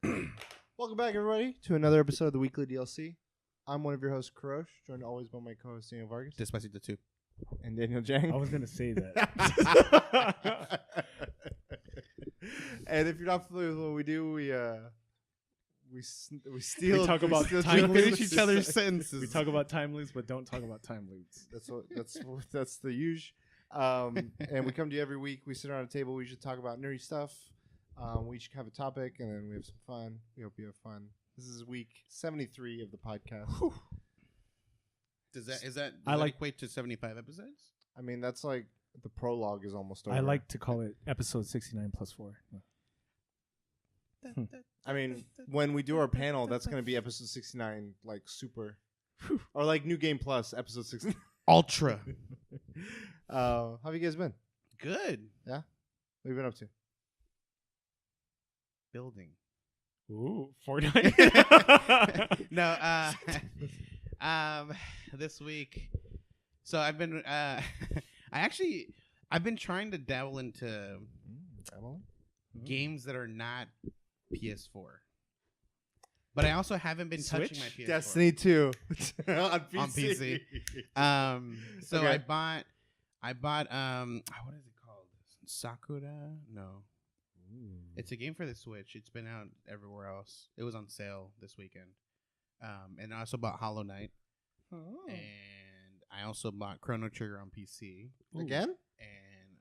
Welcome back, everybody, to another episode of the Weekly DLC. I'm one of your hosts, Kurosh, joined always by my co-host, Daniel Vargas. Despacito 2. And Daniel Jang. I was going to say that. And if you're not familiar with what we do, we steal. We talk about steal time jokes. loops. Finish each other's sentences. We talk about time loops, but don't talk about time loops. That's the usual. And we come to you every week. We sit around a table. We usually talk about nerdy stuff. We each have a topic, and then we have some fun. We hope you have fun. This is week 73 of the podcast. Whew. Does that equate to 75 episodes? I mean, that's like the prologue is almost over. I like to call it episode 69 plus 4. I mean, when we do our panel, that's going to be episode 69, like super. Or like New Game Plus, episode 69. Ultra. How have you guys been? Good. Yeah? What have you been up to? Building. Ooh, Fortnite. No, this week. So I've been, I've been trying to dabble into games that are not PS4. But I also haven't been touching my PS4. Destiny 2 on PC. On PC. So okay. I bought, what is it called? Sakura? No. It's a game for the Switch. It's been out everywhere else. It was on sale this weekend. And I also bought Hollow Knight. Oh. And I also bought Chrono Trigger on PC. Again?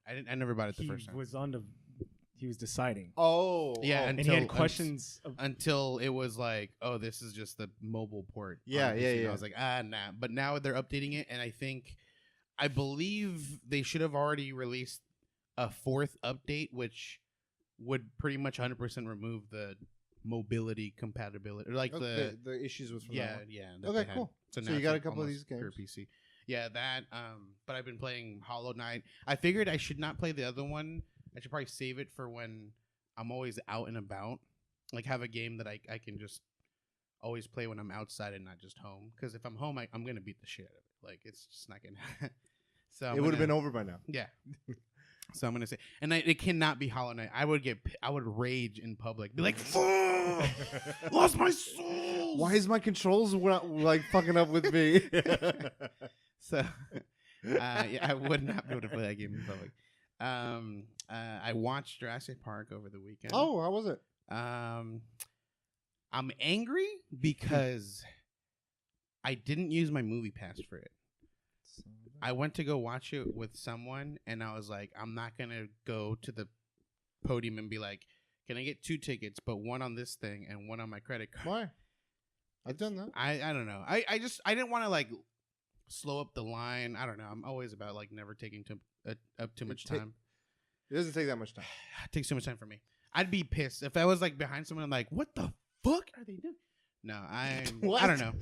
And I never bought it the first time. He was deciding. Oh. Yeah, and he had questions. Until it was like, oh, this is just the mobile port. Yeah, on PC. yeah. And I was like, nah. But now they're updating it, and I believe they should have already released a fourth update, which would pretty much 100% remove the mobility compatibility, or like the issues with. Yeah. Okay, cool. So you got a couple of these games for PC. Yeah, that. But I've been playing Hollow Knight. I figured I should not play the other one. I should probably save it for when I'm always out and about. Like have a game that I can just always play when I'm outside and not just home. Because if I'm home, I'm gonna beat the shit out of it. Like it's just not gonna. So it would have been over by now. Yeah. So I'm gonna say, and it cannot be Hollow Knight. I would rage in public, be like, "Fuck! Lost my soul. Why is my controls like fucking up with me?" So, yeah, I would not be able to play that game in public. I watched Jurassic Park over the weekend. Oh, how was it? I'm angry because I didn't use my movie pass for it. I went to go watch it with someone, and I was like, I'm not going to go to the podium and be like, can I get 2 tickets, but one on this thing and one on my credit card? Why? I've done that. I don't know. I didn't want to, like, slow up the line. I don't know. I'm always about, like, never taking up too much time. It doesn't take that much time. It takes too much time for me. I'd be pissed if I was, like, behind someone and like, what the fuck are they doing? No, I don't know. I don't know.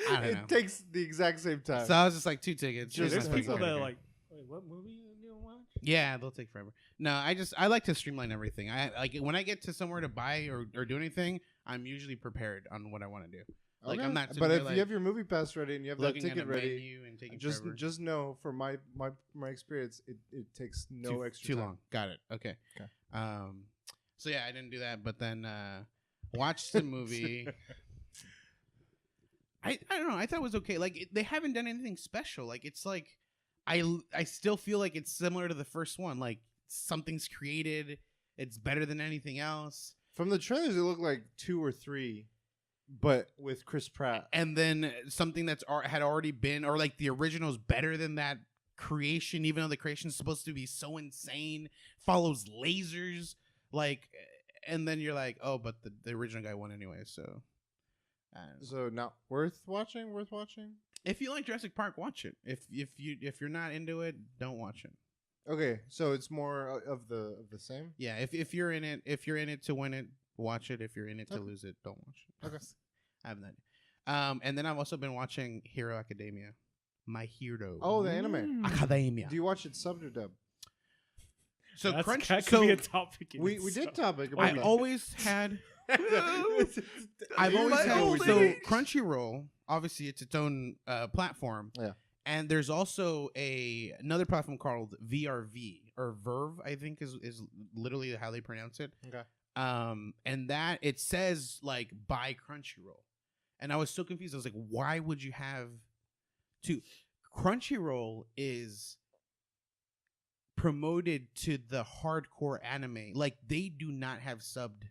It takes the exact same time. So I was just like 2 tickets. There's people that are like, wait, what movie you gonna watch? Yeah, they'll take forever. No, I like to streamline everything. I like when I get to somewhere to buy or do anything, I'm usually prepared on what I want to do. Like I'm not. But if you have your movie pass ready and you have that ticket ready, and taking just know from my experience, it takes no extra time. Too long. Got it. Okay. So yeah, I didn't do that, but then watched the movie. I don't know. I thought it was okay. Like they haven't done anything special. Like it's like I still feel like it's similar to the first one. Like something's created. It's better than anything else. From the trailers, it looked like 2 or 3, but with Chris Pratt. And then something that's had already been, or like the original's better than that creation, even though the creation's supposed to be so insane, follows lasers, like, and then you're like, oh, but the original guy won anyway, so. So not worth watching. If you like Jurassic Park, watch it. If you're not into it, don't watch it. Okay, so it's more of the same. Yeah, if you're in it to win it, watch it. If you're in it to lose it, don't watch it. Okay, I have that. And then I've also been watching Hero Academia, My Hero. Oh, the anime. Academia. Do you watch it subbed or dubbed? So that could be a topic. We did topic about that. I always had. I've always had. So Crunchyroll, obviously, it's its own platform. Yeah. And there's also another platform called VRV or Verve, I think is literally how they pronounce it. Okay. And that it says like by Crunchyroll, and I was so confused. I was like, why would you have to? Crunchyroll is promoted to the hardcore anime. Like they do not have subbed,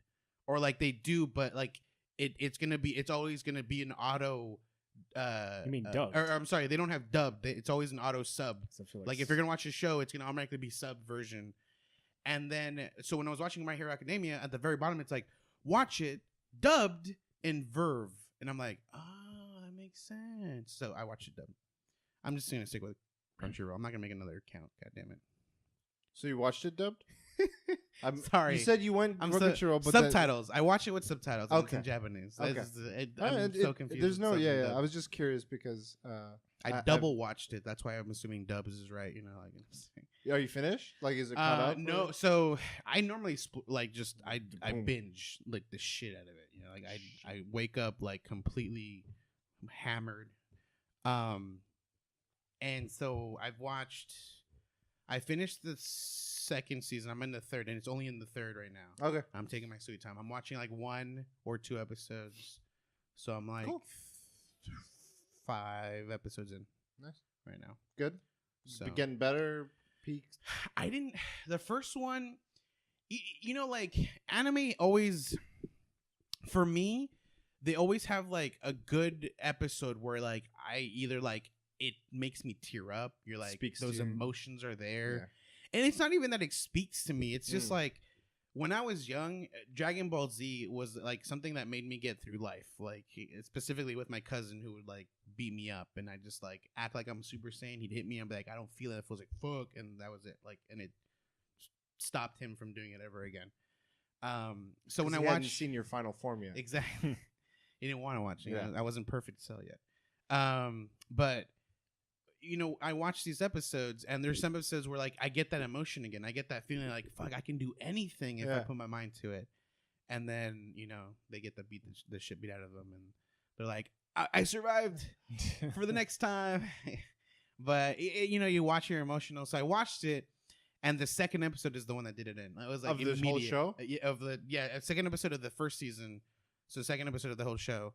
or like they do, but like it's always gonna be an auto. You mean dubbed? Or I'm sorry, they don't have dubbed. It's always an auto sub. So I feel Like if you're gonna watch a show, it's gonna automatically be sub version. And then, so when I was watching My Hero Academia, at the very bottom, it's like, watch it dubbed in Verve. And I'm like, oh, that makes sense. So I watched it dubbed. I'm just going to stick with Crunchyroll. I'm not going to make another account. God damn it. So you watched it dubbed? I'm sorry. You said you went Crunchyroll, but subtitles. I watch it with subtitles. Okay. It's in Japanese. Okay. I'm so confused. There's no, with yeah. dubbed. I was just curious because I double watched it. That's why I'm assuming dubs is right. You know, like. Are you finished? Like, is it caught up? No. So I normally I binge like the shit out of it. You know, like I wake up like completely hammered. And so I finished the second season. I'm in the third, and it's only in the third right now. Okay. I'm taking my sweet time. I'm watching like 1 or 2 episodes. So I'm like Cool. 5 episodes in. Nice. Right now. Good. So Getting better. Peaks. The first one, you know, like anime always, for me, they always have like a good episode where like I either like it makes me tear up. You're like, Speaks those to you. emotions are there. Yeah. And it's not even that it speaks to me. It's just like when I was young, Dragon Ball Z was like something that made me get through life. Like specifically with my cousin who would like beat me up, and I just like act like I'm Super Saiyan. He'd hit me and be like, I don't feel it. It feels like fuck, and that was it. Like, and it stopped him from doing it ever again. So when I watched, seen your final form yet. exactly, he didn't want to watch it. Yeah. I wasn't perfect to sell yet. But you know, I watch these episodes, and there's some episodes where like I get that emotion again. I get that feeling like fuck, I can do anything if I put my mind to it. And then you know they get the shit beat out of them, and they're like, I survived for the next time. But you know, you watch, you're emotional. So I watched it, and the second episode is the one that did it in. It was like Of this whole show? Second episode of the first season. So second episode of the whole show.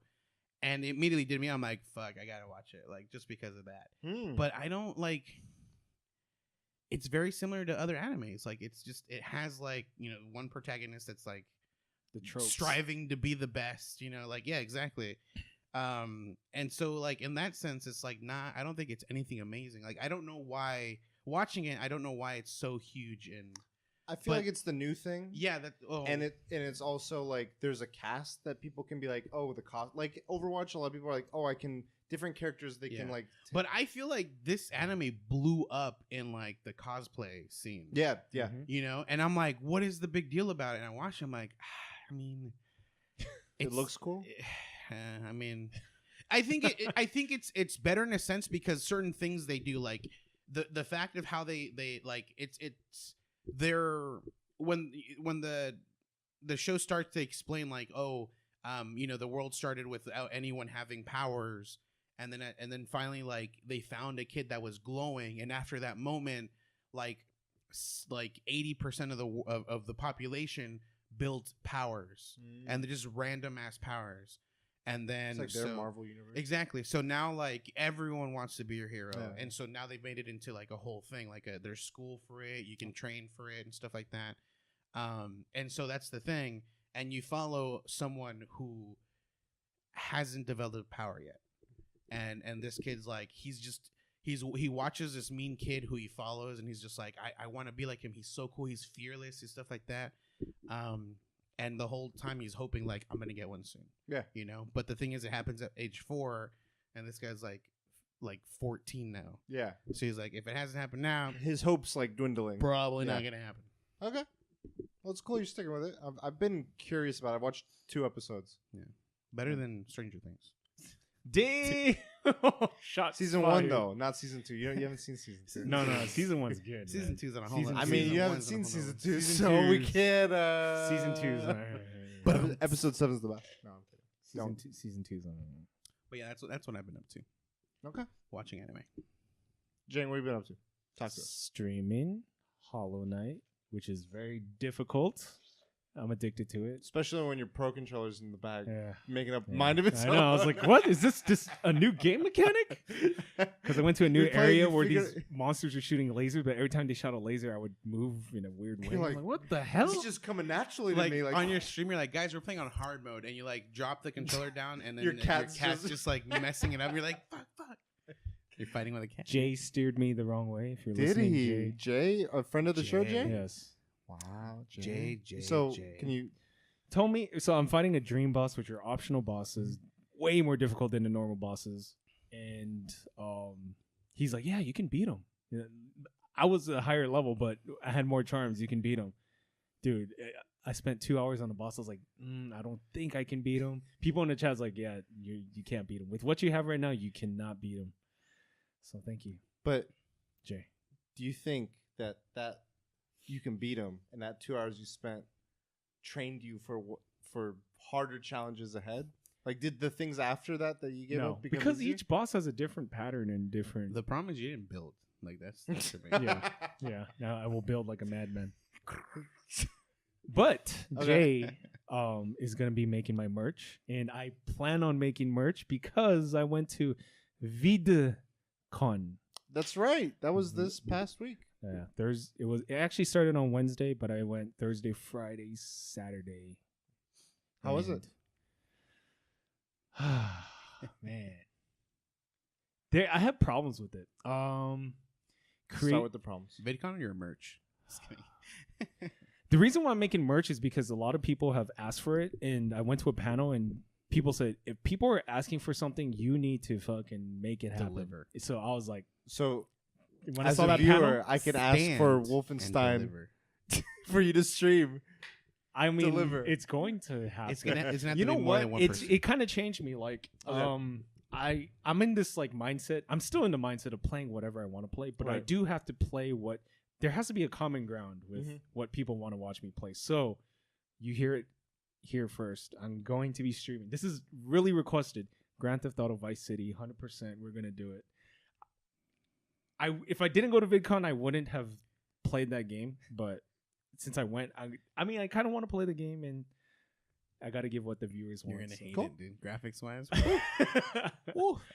And it immediately did me. I'm like, fuck, I gotta watch it, like just because of that. But I don't like. It's very similar to other animes. Like it's just it has like you know one protagonist that's like The tropes. striving to be the best. You know, like yeah, exactly. And so like in that sense, it's like not. I don't think it's anything amazing. Like I don't know why watching it. I don't know why it's so huge and. I feel like it's the new thing. Yeah, and it's also like there's a cast that people can be like, oh, the cost like Overwatch. A lot of people are like, oh, I can different characters they can like. But I feel like this anime blew up in like the cosplay scene. Yeah. Mm-hmm. You know, and I'm like, what is the big deal about it? And I watch. I'm like, I mean, It looks cool. I mean, I think it's better in a sense because certain things they do, like the fact of how they like it's. They're when the show starts to explain like you know the world started without anyone having powers and then finally like they found a kid that was glowing and after that moment like 80% of the population built powers and they're just random ass powers. And then it's like their Marvel universe. Exactly. So now like everyone wants to be your hero. Yeah. And so now they've made it into like a whole thing. Like there's school for it. You can train for it and stuff like that. And so that's the thing. And you follow someone who hasn't developed power yet. And this kid's like, he watches this mean kid who he follows and he's just like, I want to be like him. He's so cool. He's fearless and stuff like that. And the whole time he's hoping like I'm gonna get one soon. Yeah, you know. But the thing is, it happens at age 4, and this guy's like 14 now. Yeah. So he's like, if it hasn't happened now, his hopes like dwindling. Probably not gonna happen. Okay. Well, it's cool you're sticking with it. I've been curious about it. I've watched 2 episodes. Yeah, better than Stranger Things. Damn. Shot season fired. 1 though, not season 2. You haven't seen season 2. No, season 1's good. Season 2's on a whole. I mean, you haven't seen season 2, Season so we 2's can't. Season 2's. But episode 7's the best. No, I'm kidding. Season 2's on. But yeah, that's what I've been up to. Okay. Watching anime. Jane, what have you been up to? Talk to us. Streaming Hollow Knight, which is very difficult. I'm addicted to it. Especially when your pro controller's in the bag, Yeah. making up Yeah. mind of its I own. know. I was like, what? Is this just a new game mechanic? Because I went to a new You're playing, area you where figure- these monsters are shooting lasers, but every time they shot a laser, I would move in a weird way. You're I'm like, what the hell? It's just coming naturally Like, to me. Like on your stream, you're like, guys, we're playing on hard mode, and you like drop the controller down, and then Your cat's just like messing it up. You're like, fuck. You're fighting with a cat. Jay steered me the wrong way. If you're did listening, he? Jay, a friend of the show, Jay. Yes. Wow, Jay. So Jay. can you? Told me. So I'm fighting a dream boss, which are optional bosses, way more difficult than the normal bosses. And he's like, yeah, you can beat him. I was a higher level, but I had more charms. You can beat him, dude. I spent 2 hours on the boss. I was like, I don't think I can beat him. People in the chat's like, yeah, you can't beat him. With what you have right now, you cannot beat him. So thank you, But Jay. do you think that you can beat him, and that 2 hours you spent trained you for harder challenges ahead? Like, did the things after that you gave No, up become because easier? each boss has a different pattern and different. The problem is you didn't build. Like that's the big Yeah. Now I will build like a madman. But Okay. Jay is gonna be making my merch, and I plan on making merch because I went to VidCon. That's right. That was this past week. Yeah, it actually started on Wednesday, but I went Thursday, Friday, Saturday. How was it? Man, I have problems with it. Start with the problems. VidCon or your merch? Just kidding. The reason why I'm making merch is because a lot of people have asked for it, and I went to a panel and people said, if people are asking for something, you need to fucking make it happen. Deliver. So I was like, So, when I as saw a that viewer, panel, I can ask for Stand Wolfenstein and deliver. for you to stream. I mean, deliver. it's going to happen. It's gonna have You to know be more what? than one It's person. it kind of changed me. Like, Okay. I'm in this like mindset. I'm still in the mindset of playing whatever I want to play, but I Right. do have to play what. There has to be a common ground with Mhm. what people want to watch me play. So, you hear it here first. I'm going to be streaming. This is really requested. Grand Theft Auto Vice City, 100%. We're gonna do it. If I didn't go to VidCon, I wouldn't have played that game. But since I went, I mean, I kind of want to play the game, and I got to give what the viewers You're want. gonna so. hate Cool. it, dude. Graphics wise.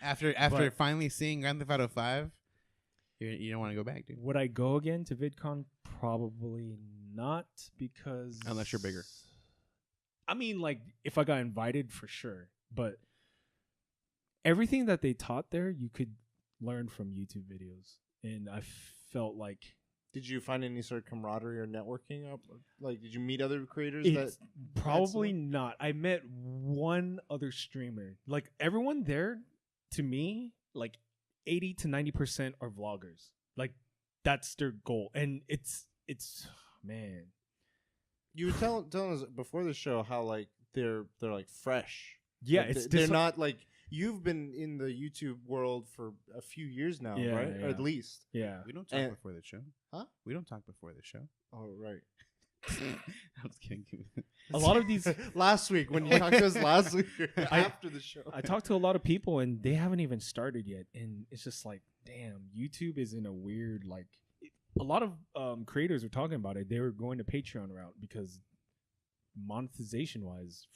After But- finally seeing Grand Theft Auto 5, you don't want to go back, dude. Would I go again to VidCon? Probably not, because Unless you're bigger. I mean, like if I got invited, for sure. But everything that they taught there, you could learn from YouTube videos, and I felt like Did you find any sort of camaraderie or networking up? Like, did you meet other creators it's that? probably not. I met one other streamer. Like everyone there, to me, like 80 to 90% are vloggers. Like that's their goal, and it's man. You were telling us before the show how like they're like fresh. Yeah, Like, it's they're not like you've been in the YouTube world for a few years now, Yeah, right? Or yeah. at least. Yeah. We don't talk And- before the show. Huh? We don't talk before the show. Oh right. I was kidding. A lot of these last week when you talked to us last week after the show. I talked to a lot of people and they haven't even started yet, and it's just like, damn, YouTube is in a weird like. A lot of creators are talking about it. They were going to Patreon route because monetization wise,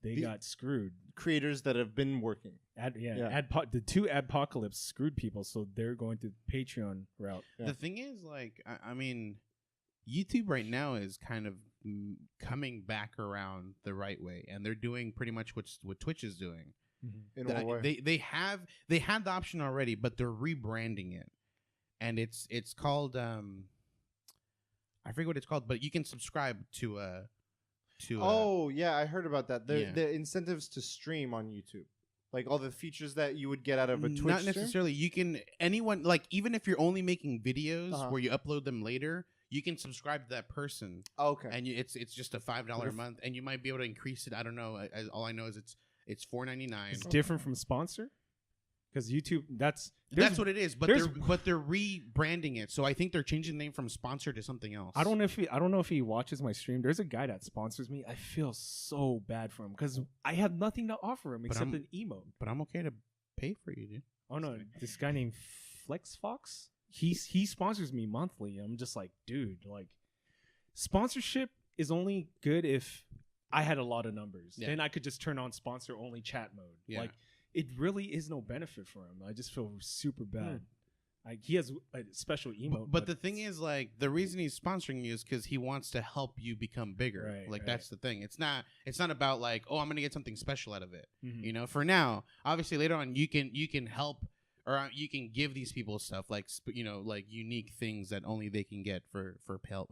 they got screwed. Creators that have been working. The two Adpocalypse screwed people, so they're going to Patreon route. Yeah. The thing is, like, I mean, YouTube right now is kind of coming back around the right way, and they're doing pretty much what Twitch is doing. In what way? They had the option already, but they're rebranding it, and it's called I forget what it's called, but you can subscribe to Oh yeah, I heard about that. Yeah. The incentives to stream on YouTube, like all the features that you would get out of a Twitch not stream? necessarily. You can like even if you're only making videos Uh-huh. where you upload them later, you can subscribe to that person, Oh, okay. and it's just a $5 a month, and you might be able to increase it. I don't know. All I know is it's $4.99. It's different from sponsor because YouTube. That's what it is, but they're rebranding it. So I think they're changing the name from sponsor to something else. I don't know if he watches my stream. There's a guy that sponsors me. I feel so bad for him because I have nothing to offer him except an emote. But I'm okay to pay for you, dude. Oh no, this guy named FlexFox. He sponsors me monthly. I'm just like, dude, like sponsorship is only good if I had a lot of numbers. Yeah. Then I could just turn on sponsor only chat mode. Yeah. Like it really is no benefit for him. I just feel super bad. Like he has a special emote. But the thing is, like, the reason he's sponsoring you is because he wants to help you become bigger. Right, Like right. that's the thing. It's not about like, oh, I'm gonna get something special out of it. Mhm. You know, for now. Obviously, later on, you can help, or you can give these people stuff like like unique things that only they can get for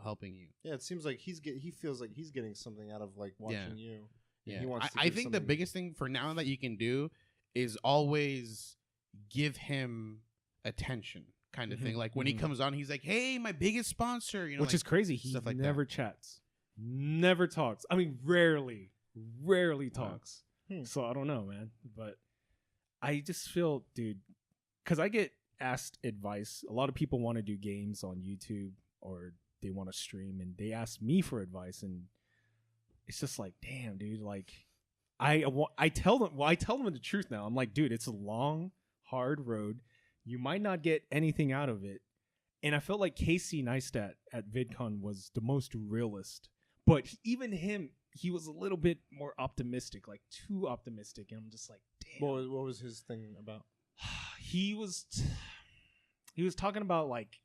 helping you. Yeah, it seems like he feels like he's getting something out of like watching you. Yeah, He wants to I give think the something- biggest thing for now that you can do is always give him attention, kind of thing. Like when he comes on, he's like, "Hey, my biggest sponsor," you know, which like, is crazy. He stuff like never chats, never talks. I mean, rarely talks. So I don't know, man. But I just feel, dude, because I get asked advice. A lot of people want to do games on YouTube or they want to stream, and they ask me for advice, and it's just like, damn, dude. Like, I tell them the truth now. I'm like, dude, it's a long, hard road. You might not get anything out of it. And I felt like Casey Neistat at VidCon was the most realist. But even him, he was a little bit more optimistic, like too optimistic. And I'm just like, damn. What was his thing about? He was talking about like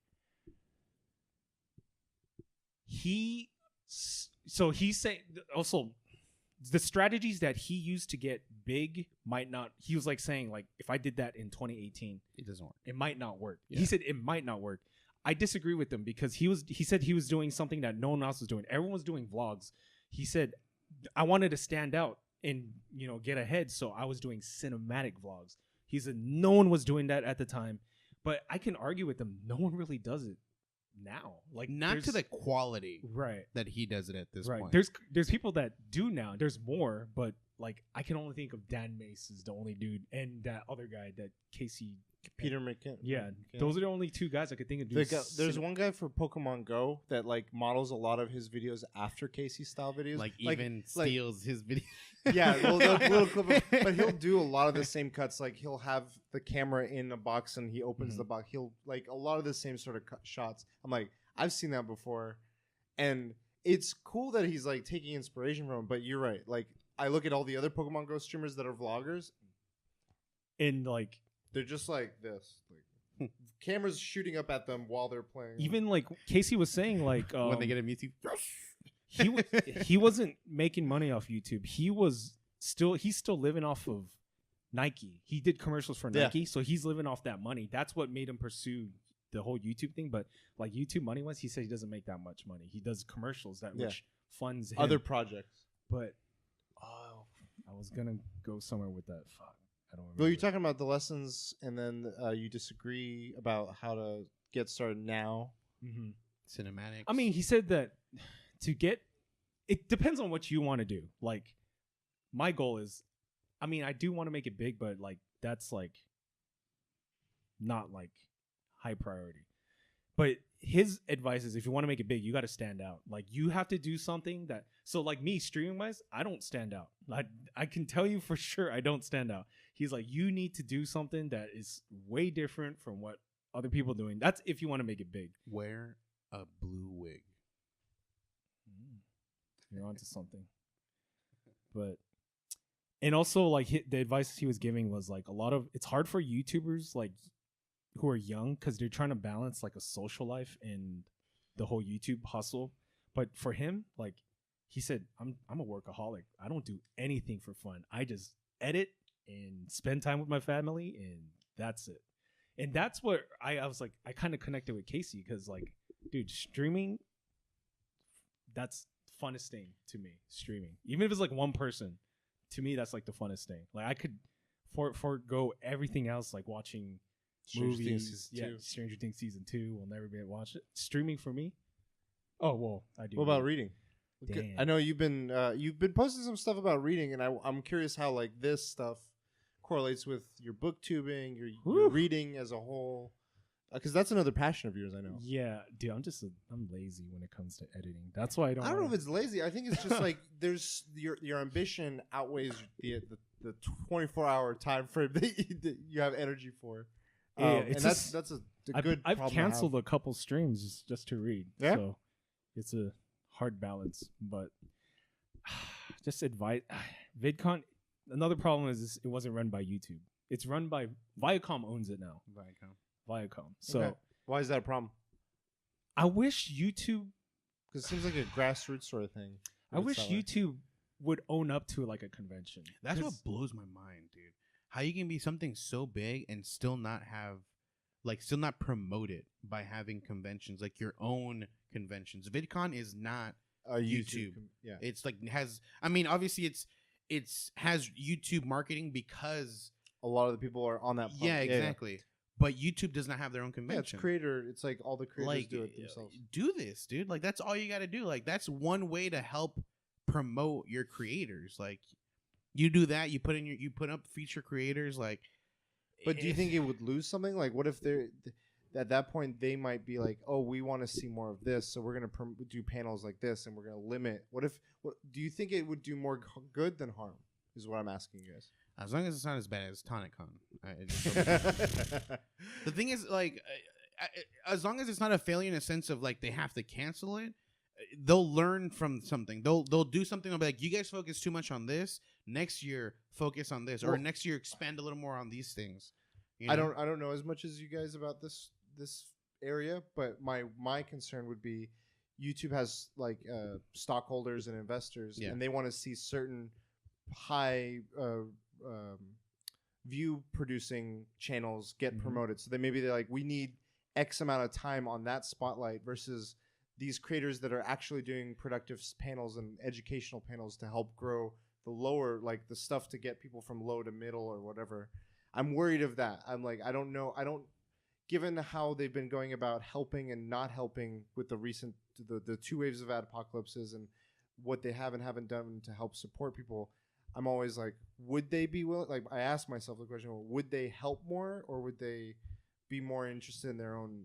so he's saying also the strategies that he used to get big might not. He was like saying like if I did that in 2018, it doesn't work. it might not work. Yeah. He said it might not work. I disagree with him because he said he was doing something that no one else was doing. Everyone was doing vlogs. He said I wanted to stand out and get ahead, so I was doing cinematic vlogs. He said no one was doing that at the time, but I can argue with him. No one really does it now. Like Not to the quality right that he does it at this right. point. There's people that do now. There's more, but like I can only think of Dan Mace is the only dude, and that other guy that Casey Peter McKinnon. Yeah, those are the only two guys I could think of. There's one guy for Pokemon Go that like models a lot of his videos after Casey style videos. like even steals his video. Yeah, little clip of, but he'll do a lot of the same cuts. Like he'll have the camera in a box and he opens the box. He'll like a lot of the same sort of shots. I'm like, I've seen that before, and it's cool that he's like taking inspiration from him. But you're right. Like I look at all the other Pokemon Go streamers that are vloggers, and like they're just like this, like cameras shooting up at them while they're playing. even like Casey was saying, like when they get a Mewtwo. he wasn't making money off YouTube. He's still living off of Nike. He did commercials for Nike, so he's living off that money. That's what made him pursue the whole YouTube thing. But like YouTube money wise, he said he doesn't make that much money. He does commercials which funds him. other projects. But I was gonna go somewhere with that. Fuck, I don't remember. Well, you're talking about the lessons, and then you disagree about how to get started now. Mm-hmm. Cinematics. I mean, he said that it depends on what you want to do. Like, my goal is, I mean, I do want to make it big, but like that's like not like high priority. But his advice is if you want to make it big, you got to stand out. Like you have to do something that, so like me streaming wise, I don't stand out. I can tell you for sure I don't stand out. He's like, you need to do something that is way different from what other people are doing. That's if you want to make it big. Wear a blue wig. You're onto something. But, and also like the advice he was giving was like it's hard for YouTubers like who are young because they're trying to balance like a social life and the whole YouTube hustle. But for him, like he said, I'm a workaholic. I don't do anything for fun. I just edit and spend time with my family, and that's it. And that's what I was like, I kind of connected with Casey because like, dude, streaming, that's funnest thing to me. Streaming, even if it's like one person, to me that's like the funnest thing. Like I could forego everything else, like watching movies. Stranger Things season 2 will never be able to watch it. Streaming for me. Oh well, I do. What about reading? Damn. I know you've been posting some stuff about reading, and I'm curious how like this stuff correlates with your booktubing, your reading as a whole. Because that's another passion of yours, I know. Yeah, dude, I'm lazy when it comes to editing. That's why I don't know if it's lazy. I think it's just like there's your ambition outweighs the 24-hour time frame that you have energy for. Yeah, and that's a good. I've problem canceled to have. a couple streams just to read. Yeah? So it's a hard balance, but just advice. VidCon. Another problem is it wasn't run by YouTube. It's run by Viacom owns it now. Viacom. So Okay. Why is that a problem? I wish YouTube. Because it seems like a grassroots sort of thing. I wish YouTube would own up to like a convention. That's what blows my mind, dude. How you can be something so big and still not have, like, still not promote it by having conventions, like your own conventions. VidCon is not YouTube. Yeah. It's like I mean, obviously it's has YouTube marketing because a lot of the people are on that. Yeah, exactly. But YouTube does not have their own convention. Yeah, it's creator. It's like all the creators do it themselves. Do this, dude. Like, that's all you got to do. Like, that's one way to help promote your creators. Like, you do that. You put up feature creators. Like, but do you think it would lose something? Like, what if they're at that point they might be like, oh, we want to see more of this, so we're gonna do panels like this, and we're gonna limit. What do you think it would do more good than harm? Is what I'm asking you guys. As long as it's not as bad as TonicCon. The thing is, like, as long as it's not a failure in a sense of, like, they have to cancel it, they'll learn from something. They'll do something. They'll be like, you guys focus too much on this. Next year, focus on this. Or next year, expand a little more on these things. You know? I don't know as much as you guys about this area, but my concern would be YouTube has, like, stockholders and investors, and they want to see certain high view producing channels get promoted. So they're like, we need X amount of time on that spotlight versus these creators that are actually doing productive panels and educational panels to help grow the lower, like the stuff to get people from low to middle or whatever. I'm worried of that. I'm like, I don't know. Given how they've been going about helping and not helping with the recent, the 2 waves of apocalypses and what they have and haven't done to help support people, I'm always like, would they be willing? Like, I ask myself the question: would they help more, or would they be more interested in their own?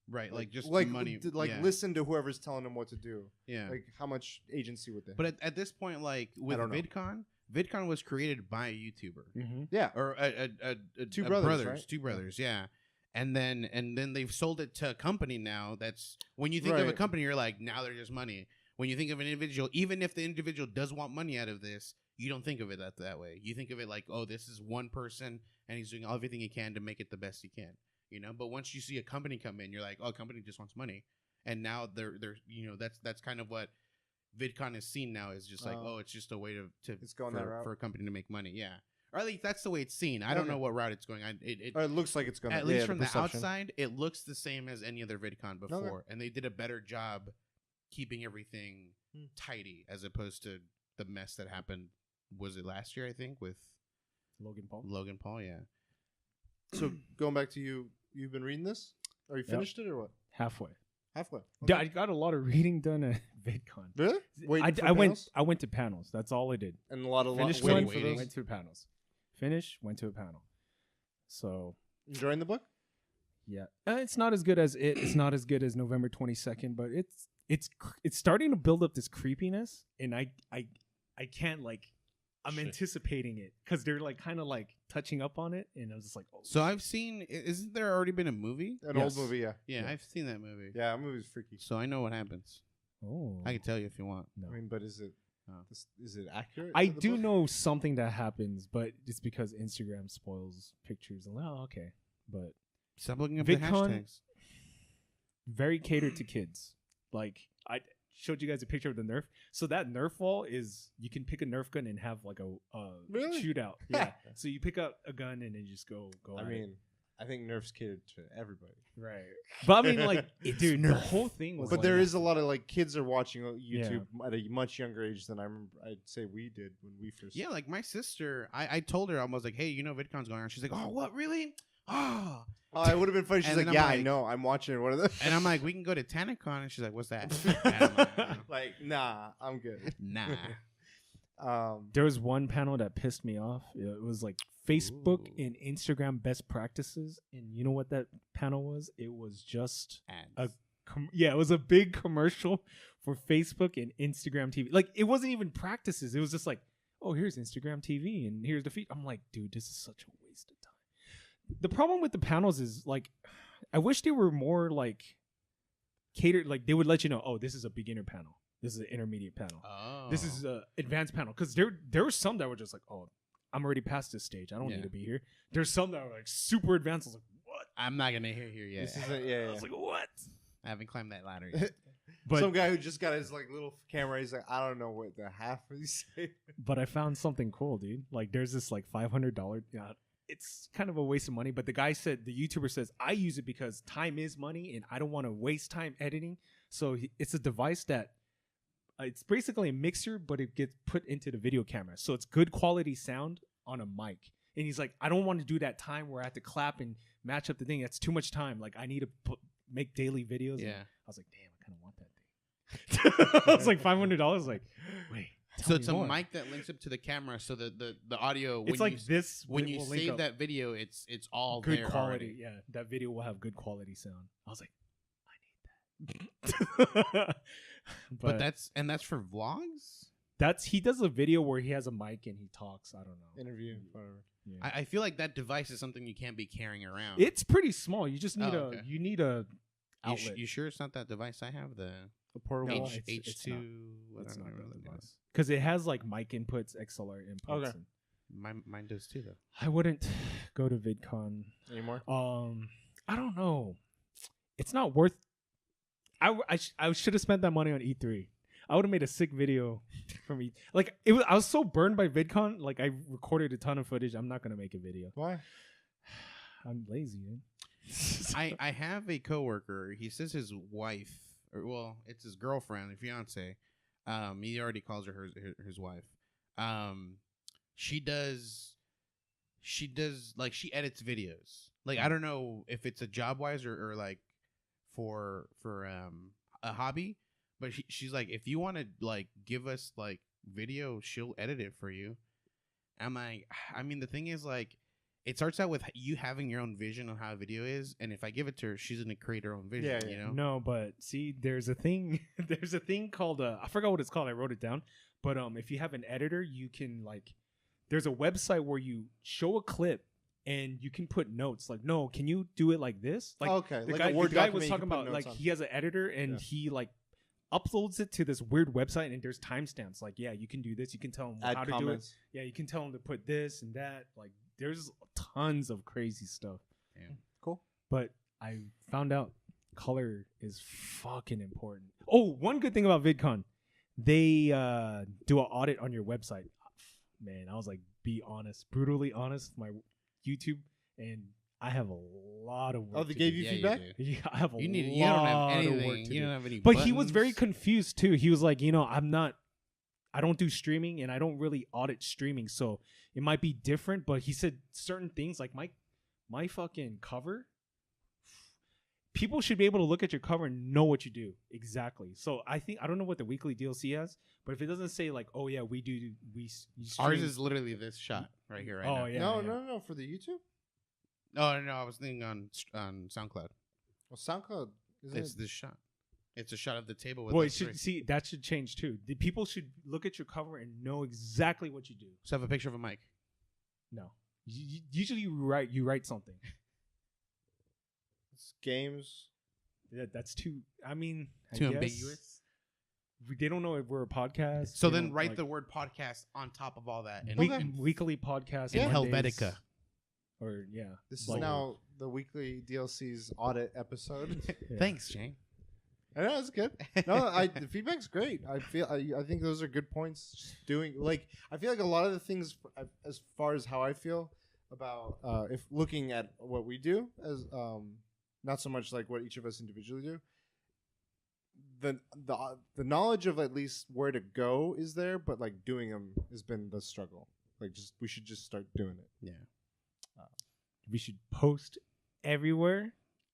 Right, like just like money, listen to whoever's telling them what to do. Yeah, like how much agency would they? But at this point, like with VidCon was created by a YouTuber. Mm-hmm. Yeah, or two brothers, right? Two brothers, yeah. And then they've sold it to a company now. That's when you think of a company, you're like, now they're just money. When you think of an individual, even if the individual does want money out of this, you don't think of it that way. You think of it like, oh, this is one person, and he's doing everything he can to make it the best he can. You know, but once you see a company come in, you're like, oh, a company just wants money, and now they're that's kind of what VidCon is seen now, is just like, oh, it's just a way to it's going that route for a company to make money, yeah. Or at least that's the way it's seen. I don't know what route it's going. It looks like it's going. At least from the outside, it looks the same as any other VidCon before, and they did a better job keeping everything tidy as opposed to the mess that happened. Was it last year? I think with Logan Paul, yeah. So going back to you've been reading this? Are you finished it or what? Halfway. Okay. I got a lot of reading done at VidCon. Really? I went to panels. That's all I did. And a lot of finished waiting one, for those. went to panels. Finished, went to a panel. So enjoying the book? Yeah, it's not as good as it's not as good as November 22nd, but it's starting to build up this creepiness, and I can't, like, I'm anticipating it because they're like kind of like touching up on it, and I was just like, oh. So I've seen. Isn't there already been a movie? An old movie, yeah. Yeah, I've seen that movie. Yeah, that movie's freaky. So I know what happens. Oh, I can tell you if you want. No. I mean, but is it accurate? I do know something that happens, but it's because Instagram spoils pictures. And okay, but stop looking up the hashtags. Very catered to kids. Like, I showed you guys a picture of the Nerf. So that Nerf wall is, you can pick a Nerf gun and have like a shootout. Yeah. So you pick up a gun and then just go. I mean, I think Nerf's catered to everybody. Right. But I mean, like, dude, the whole thing was. But there is a lot of, like, kids are watching YouTube at a much younger age than I remember. I'd say we did when we first. Yeah, like my sister, I told her, I was like, hey, you know VidCon's going on. She's like, oh, what, really? Oh, it would have been funny. She's like, yeah, I know. I'm watching one of those. And I'm like, we can go to TanaCon. And she's like, what's that? Like, nah, I'm good. Nah. There was one panel that pissed me off. It was like Facebook and Instagram best practices. And you know what that panel was? It was just ads. It was a big commercial for Facebook and Instagram TV. Like, it wasn't even practices. It was just like, oh, here's Instagram TV and here's the feed. I'm like, dude, this is such a waste of time. The problem with the panels is, like, I wish they were more like cater, like they would let you know, oh, this is a beginner panel. This is an intermediate panel. Oh. This is an advanced panel. Because there were some that were just like, oh, I'm already past this stage. I don't need to be here. There's some that were like super advanced. I was like, what? I'm not gonna hear here yet. This is I was like, what? I haven't climbed that ladder yet. But some guy who just got his like little camera, he's like, I don't know what the half of these say. But I found something cool, dude. Like there's this like $500. Yeah, it's kind of a waste of money. But the guy said, the YouTuber says, I use it because time is money and I don't want to waste time editing. So it's a device that it's basically a mixer, but it gets put into the video camera. So it's good quality sound on a mic. And he's like, I don't want to do that time where I have to clap and match up the thing. That's too much time. Like I need to make daily videos. Yeah. And I was like, damn, I kind of want that thing. I was like $500. Like, wait. So it's a mic that links up to the camera, so the audio. It's like this. When you save that video, it's all good there quality. already. Yeah, that video will have good quality sound. I was like, I need that. but that's for vlogs. He does a video where he has a mic and he talks. I don't know. Interview, whatever. Yeah. I feel like that device is something you can't be carrying around. It's pretty small. You just need okay. you need a outlet. You sure it's not that device I have? The portable No, H2. it's not. What It's I don't not remember that the name. device. Because it has like mic inputs, XLR inputs. Okay. And Mine does too, though. I wouldn't go to VidCon anymore. I don't know. It's not worth. I should have spent that money on E3. I would have made a sick video from E. Like it was. I was so burned by VidCon. Like I recorded a ton of footage. I'm not gonna make a video. Why? I'm lazy, man. I have a coworker. He says his wife, or well, it's his girlfriend, fiance. He already calls her his wife. She does like she edits videos. Like I don't know if it's a job wise or like for a hobby, but she's like, if you want to like give us like video, she'll edit it for you. I'm like, I mean, the thing is like, it starts out with you having your own vision on how a video is, and if I give it to her, she's gonna create her own vision. Yeah, you know. No, but see, there's a thing. There's a thing called I forgot what it's called. I wrote it down. But if you have an editor, you can like. There's a website where you show a clip and you can put notes. Like, no, can you do it like this? Like, okay, the like guy, a Word the guy document was you talking can put about like notes on. he has an editor and he like uploads it to this weird website and there's timestamps. Like, yeah, you can do this. You can tell him Add how comments. to do it. Yeah, you can tell him to put this and that. Like, there's tons of crazy stuff. Yeah. Cool. But I found out color is fucking important. Oh, one good thing about VidCon, they do an audit on your website. Man, I was like, be honest, brutally honest, my YouTube, and I have a lot of work. Oh, they to gave do. you Yeah, feedback? Yeah, I have a You lot don't have of anything. work to You do. don't have any. But he was very buttons. confused too. He was like, I don't do streaming and I don't really audit streaming, so it might be different. But he said certain things like my fucking cover. People should be able to look at your cover and know what you do exactly. So I don't know what the weekly DLC has, but if it doesn't say like, oh yeah, we stream. Ours is literally this shot right here, right now. Yeah, No, for the YouTube. Oh no, I was thinking on SoundCloud. Well, SoundCloud isn't It's it? this shot. It's a shot of the table with. Well, us three. that should change too. The people should look at your cover and know exactly what you do. So have a picture of a mic. No, usually you write something. It's games. Yeah, that's too. I mean, Too I guess. ambiguous. They don't know if we're a podcast. So They then don't, write like, the word podcast on top of all that. And Okay. weekly podcast in Mondays, Helvetica. Or yeah, This is like- now the weekly DLC's audit episode. yeah. Thanks, Shane. I know it's good. No, the feedback's great. I think those are good points. Just doing like I feel like a lot of the things, as far as how I feel about if looking at what we do as not so much like what each of us individually do. The knowledge of at least where to go is there, but like doing them has been the struggle. Like we should just start doing it. Yeah. We should post everywhere.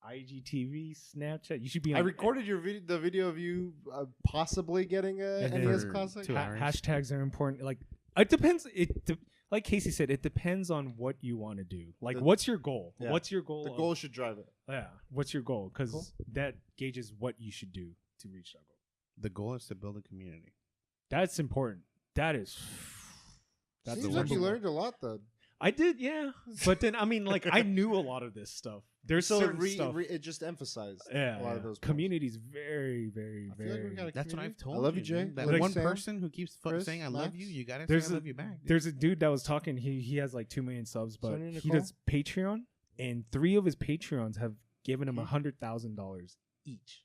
IGTV, Snapchat. You should be. I on recorded the video of you possibly getting a And then NES for console. 2 hours. hashtags are important. Like it depends. Like Casey said, it depends on what you want to do. Like, what's your goal? Yeah. What's your goal? The goal should drive it. Yeah. What's your goal? Because Cool. that gauges what you should do to reach that goal. The goal is to build a community. That's important. That's Seems the like you number one. learned a lot though. I did, yeah. But then I mean, like I knew a lot of this stuff There's so certain stuff. it just emphasized Yeah, a lot of those. community's very, very, I feel like we very. got a That's what I've community. told I love you, you, Jay. dude. That Like one Sam, person who keeps Chris, saying I love Max. you, you gotta There's say I a- love you back. Dude. There's a dude that was talking. He has like 2 million subs, but Sonia he Nicole? does Patreon, and 3 of his Patreons have given him $100,000 each.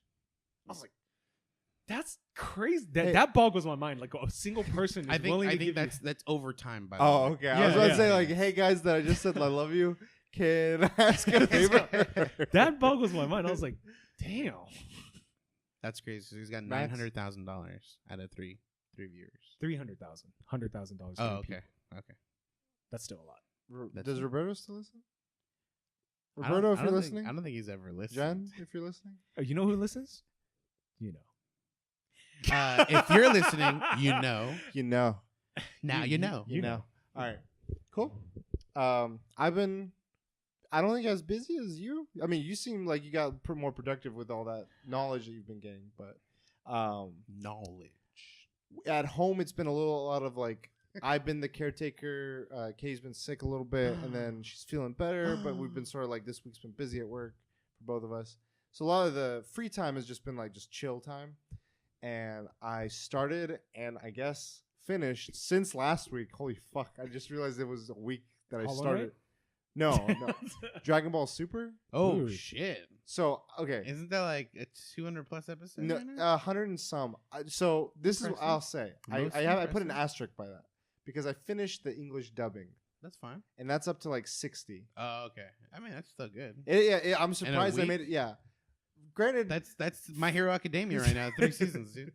I was like, that's crazy. That boggles my mind. Like a single person is willing to give that's overtime. By the Oh, way. okay. I was about to say like, hey guys, that I just said I love you. Can I ask a favor? that boggles my mind. I was like, damn. That's crazy. So he's got Max? $900,000 out of three viewers. $300,000, $100,000. Oh, okay, okay. That's still a lot. Does Roberto still listen? I don't- Roberto, I if you're don't listening, think, I don't think he's ever listened. Jen, if you're listening, You know who listens? You know. If you're listening, you know. you know. Now you know. You know. All right. Cool. I don't think as busy as you. I mean, you seem like you got more productive with all that knowledge that you've been getting, but Knowledge. at home it's been a lot of like I've been the caretaker. Kay's been sick a little bit, and then she's feeling better. But we've been sort of like this week's been busy at work for both of us. So a lot of the free time has just been like just chill time. And I started and I guess finished since last week. Holy fuck! I just realized it was a week that I Hollow started. Knight? No, Dragon Ball Super. Oh Ooh. shit! So okay, Isn't that like a 200 plus episode? no, right now? 100 and some. So this is what Impressive. I'll say. Most I put an impressive. asterisk by that because I finished the English dubbing, That's fine. and that's up to like 60. Oh, okay. I mean, that's still good. I'm surprised they week? made it. Yeah, granted, That's My Hero Academia right now. 3 seasons, dude.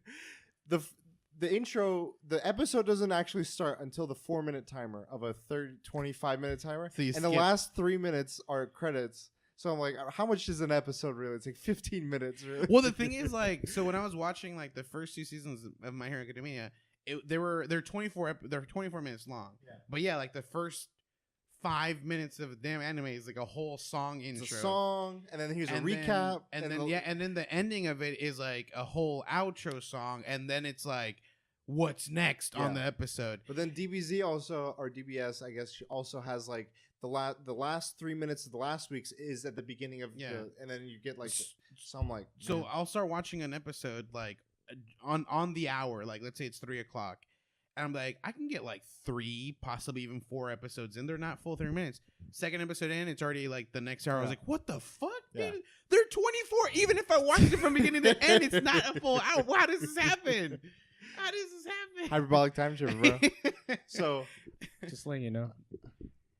the intro, the episode doesn't actually start until the 4-minute timer of a 25-minute timer, So you and the skip- last 3 minutes are credits. So I'm like, how much is an episode really? It's like 15 minutes, really. Well, the thing is, like, so when I was watching like the first 2 seasons of My Hero Academia, they're 24 minutes long. Yeah. But yeah, like the first 5 minutes of the damn anime is like a whole song intro. It's a song, and then here's a And recap, and then the ending of it is like a whole outro song, and then it's like what's next on Yeah. the episode. But then DBZ also, or DBS, I guess, she also has like the last 3 minutes of the last week's is at the beginning of and then you get like some like. So man. I'll start watching an episode like on the hour, like let's say it's 3 o'clock, and I'm like, I can get like 3, possibly even 4 episodes in. They're not full 3 minutes. Second episode in, it's already like the next hour. I was like, what the fuck? Yeah. Dude? They're 24. Even if I watched it from beginning to end, it's not a full hour. How does this happen? How does this happen? Hyperbolic time shift, bro. So Just letting you know,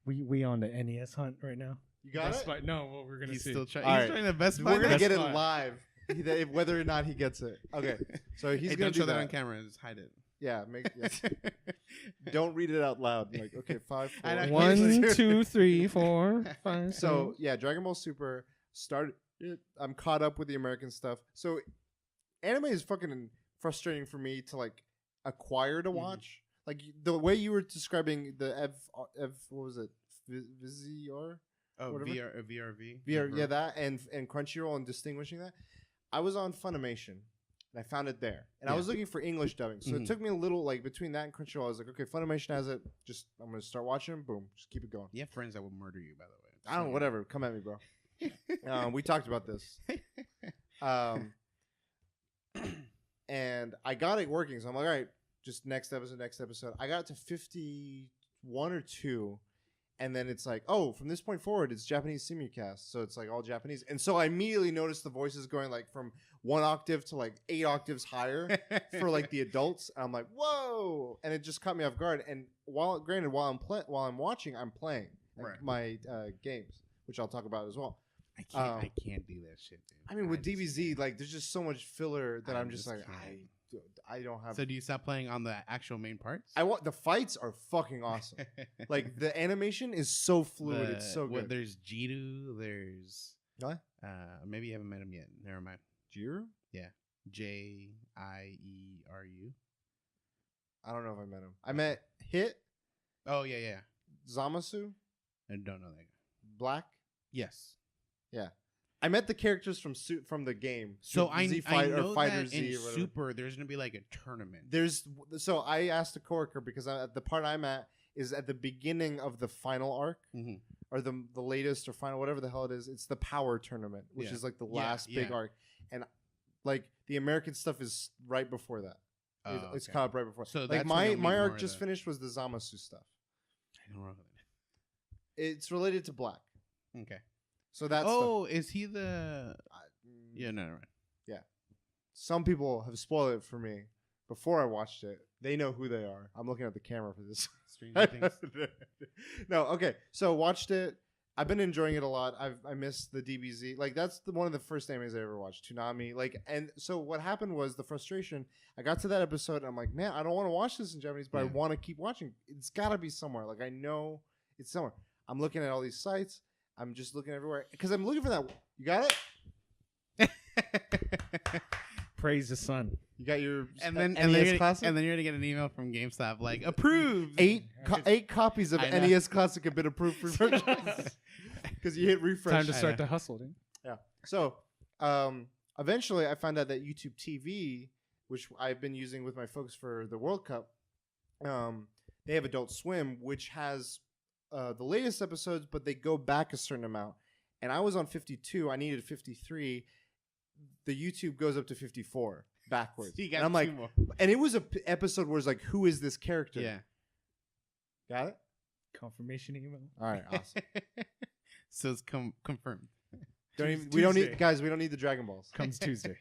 we on the NES hunt right now. you got Best it. Buy- No, what we're gonna He's see. still trying. All He's right. trying to best We're gonna Best get it Buy. live, whether or not he gets it. Okay, so he's Hey, gonna don't do show that that on camera. Just hide it. Yeah, don't read it out loud. Like, okay, 5, 4. I know. 1, 2, 3, 4, 5. So yeah, Dragon Ball Super started. I'm caught up with the American stuff. So anime is fucking frustrating for me to like acquire to watch. Like the way you were describing the what was it? VCR? Oh, Whatever. VRV. VR, yeah, that and Crunchyroll and distinguishing that. I was on Funimation and I found it there, and I was looking for English dubbing. So it took me a little like between that and Crunchyroll. I was like, okay, Funimation has it. Just I'm gonna start watching them. Boom, just keep it going. You have friends that will murder you, by the way. I don't know, whatever. Come at me, bro. We talked about this. And I got it working. So I'm like, all right, just next episode. I got to 51 or 2. And then it's like, oh, from this point forward, it's Japanese simulcast. So it's like all Japanese. And so I immediately noticed the voices going like from 1 octave to like 8 octaves higher for like the adults. And I'm like, whoa. And it just caught me off guard. And while I'm watching, I'm playing Right. my games, which I'll talk about as well. I can't do that shit, dude. I mean, with just DBZ, can't. like, there's just so much filler that I I'm just just like, can't. I don't have. So do you stop playing on the actual main parts? I want the fights are fucking awesome. Like the animation is so fluid. It's so good. There's Jiru. There's What? maybe you haven't met him yet. Never mind. Jiru? Jieru. I don't know if I met him. I met Hit, Oh yeah. Zamasu, I don't know that guy. Black. Yes. I met the characters from the game. So I Fight, know or Fighter that Z in or whatever. Super, there's gonna be like a tournament. So I asked a coworker because the part I'm at is at the beginning of the final arc. Mhm. or the latest or final, whatever the hell it is. It's the Power Tournament, which is like the last big arc, and like the American stuff is right before that. It's caught up right before. So like my arc just finished was the Zamasu stuff. I don't know. It's related to Black. Okay. So that's is he the? Yeah, no, right. Yeah. Some people have spoiled it for me before I watched it. They know who they are. I'm looking at the camera for this. Stranger Things. No, okay. So watched it. I've been enjoying it a lot. I missed the DBZ. Like that's one of the first animes I ever watched. Toonami. Like, and so what happened was the frustration. I got to that episode and I'm like, man, I don't want to watch this in Japanese, but I want to keep watching. It's got to be somewhere. Like I know it's somewhere. I'm looking at all these sites. I'm just looking everywhere because I'm looking for that. You got it? Praise the sun. You got your and then you're gonna get an email from GameStop like approved. Eight copies of NES Classic have been approved for purchase because you hit refresh. Time to start the hustle, dude. Yeah. So eventually, I found out that YouTube TV, which I've been using with my folks for the World Cup, they have Adult Swim, which has the latest episodes, but they go back a certain amount. And I was on 52. I needed 53. The YouTube goes up to 54 backwards. So you got and I'm like, more. And it was a episode where it's like, who is this character? Yeah. Got it? Confirmation email. All right, awesome. So it's confirmed. We don't need the Dragon Balls. Comes Tuesday.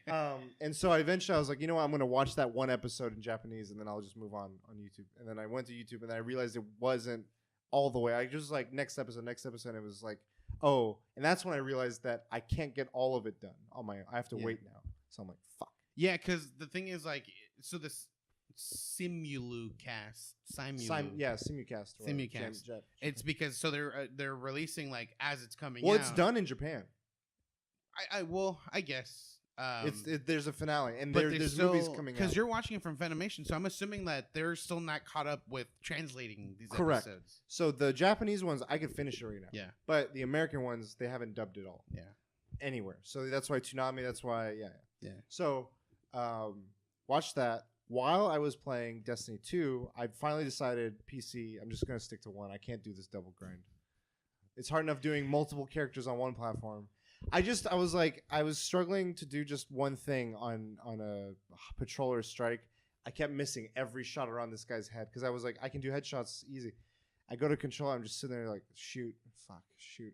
And so eventually I was like, you know what? I'm going to watch that one episode in Japanese and then I'll just move on YouTube. And then I went to YouTube and then I realized it wasn't all the way. I just like next episode. And it was like, oh, and that's when I realized that I can't get all of it done on my. I have to wait now. So I'm like, fuck. Yeah, because the thing is like, so this simulcast. It's because so they're releasing like as it's coming. Well, it's done in Japan. I guess. There's a finale and there's movies coming out because you're watching it from Funimation, so I'm assuming that they're still not caught up with translating these episodes. So the Japanese ones I could finish it right now. Yeah, but the American ones they haven't dubbed it all. Yeah, anywhere. So that's why Toonami. That's why yeah. So watch that while I was playing Destiny 2. I finally decided PC. I'm just gonna stick to one. I can't do this double grind. It's hard enough doing multiple characters on one platform. I was struggling to do just one thing on a patroller strike. I kept missing every shot around this guy's head because I was like, I can do headshots easy. I go to control, I'm just sitting there like, shoot,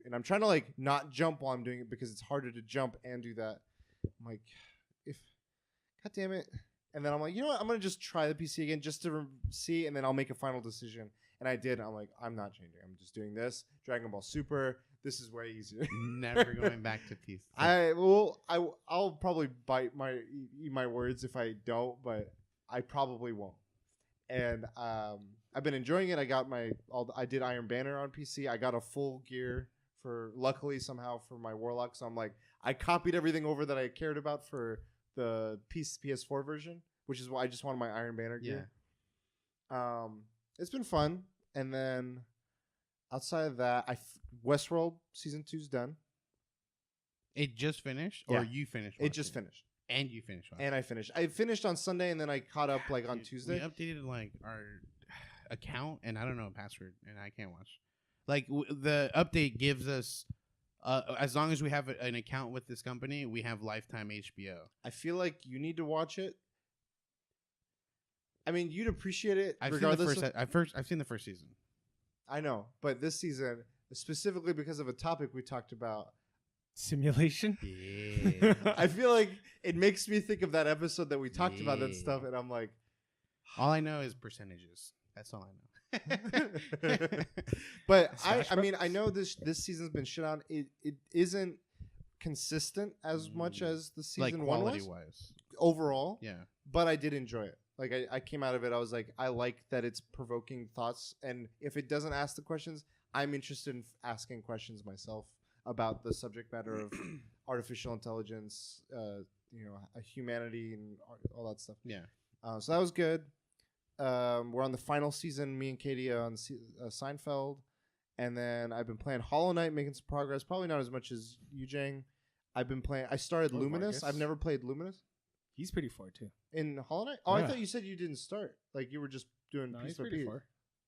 and I'm trying to like not jump while I'm doing it because it's harder to jump and do that. I'm like, God damn it. And then I'm like, you know what? I'm gonna just try the PC again just to see, and then I'll make a final decision. And I did. I'm like, I'm not changing. I'm just doing this. Dragon Ball Super. This is way easier. Never going back to PC. I'll probably eat my words if I don't, but I probably won't. And I've been enjoying it. I did Iron Banner on PC. I got a full gear luckily somehow for my Warlock. So I'm like, I copied everything over that I cared about for the PS4 version, which is why I just wanted my Iron Banner gear. Yeah. It's been fun. And then outside of that, Westworld season 2's done. It just finished, or you finished? It just finished, and you finished. And I finished. I finished on Sunday, and then I caught up like on Tuesday. We updated like our account, and I don't know a password, and I can't watch. Like the update gives us, as long as we have an account with this company, we have lifetime HBO. I feel like you need to watch it. I mean, you'd appreciate it. I've seen the first season. I know, but this season, specifically because of a topic we talked about, simulation. Yeah. I feel like it makes me think of that episode that we talked about that stuff, and I'm like, all I know is percentages. That's all I know. But I mean, I know this season's been shit on. It isn't consistent as much as the season like one quality was wise overall. Yeah, but I did enjoy it. Like I came out of it, I was like, I like that it's provoking thoughts, and if it doesn't ask the questions, I'm interested in asking questions myself about the subject matter of artificial intelligence, humanity, and all that stuff. Yeah. So that was good. We're on the final season. Me and Katie on Seinfeld, and then I've been playing Hollow Knight, making some progress. Probably not as much as you, Jang. I started Luminous. Marcus. I've never played Luminous. He's pretty far too. In Hollow Knight? Oh, yeah. I thought you said you didn't start. Like you were just doing piece by piece. Far.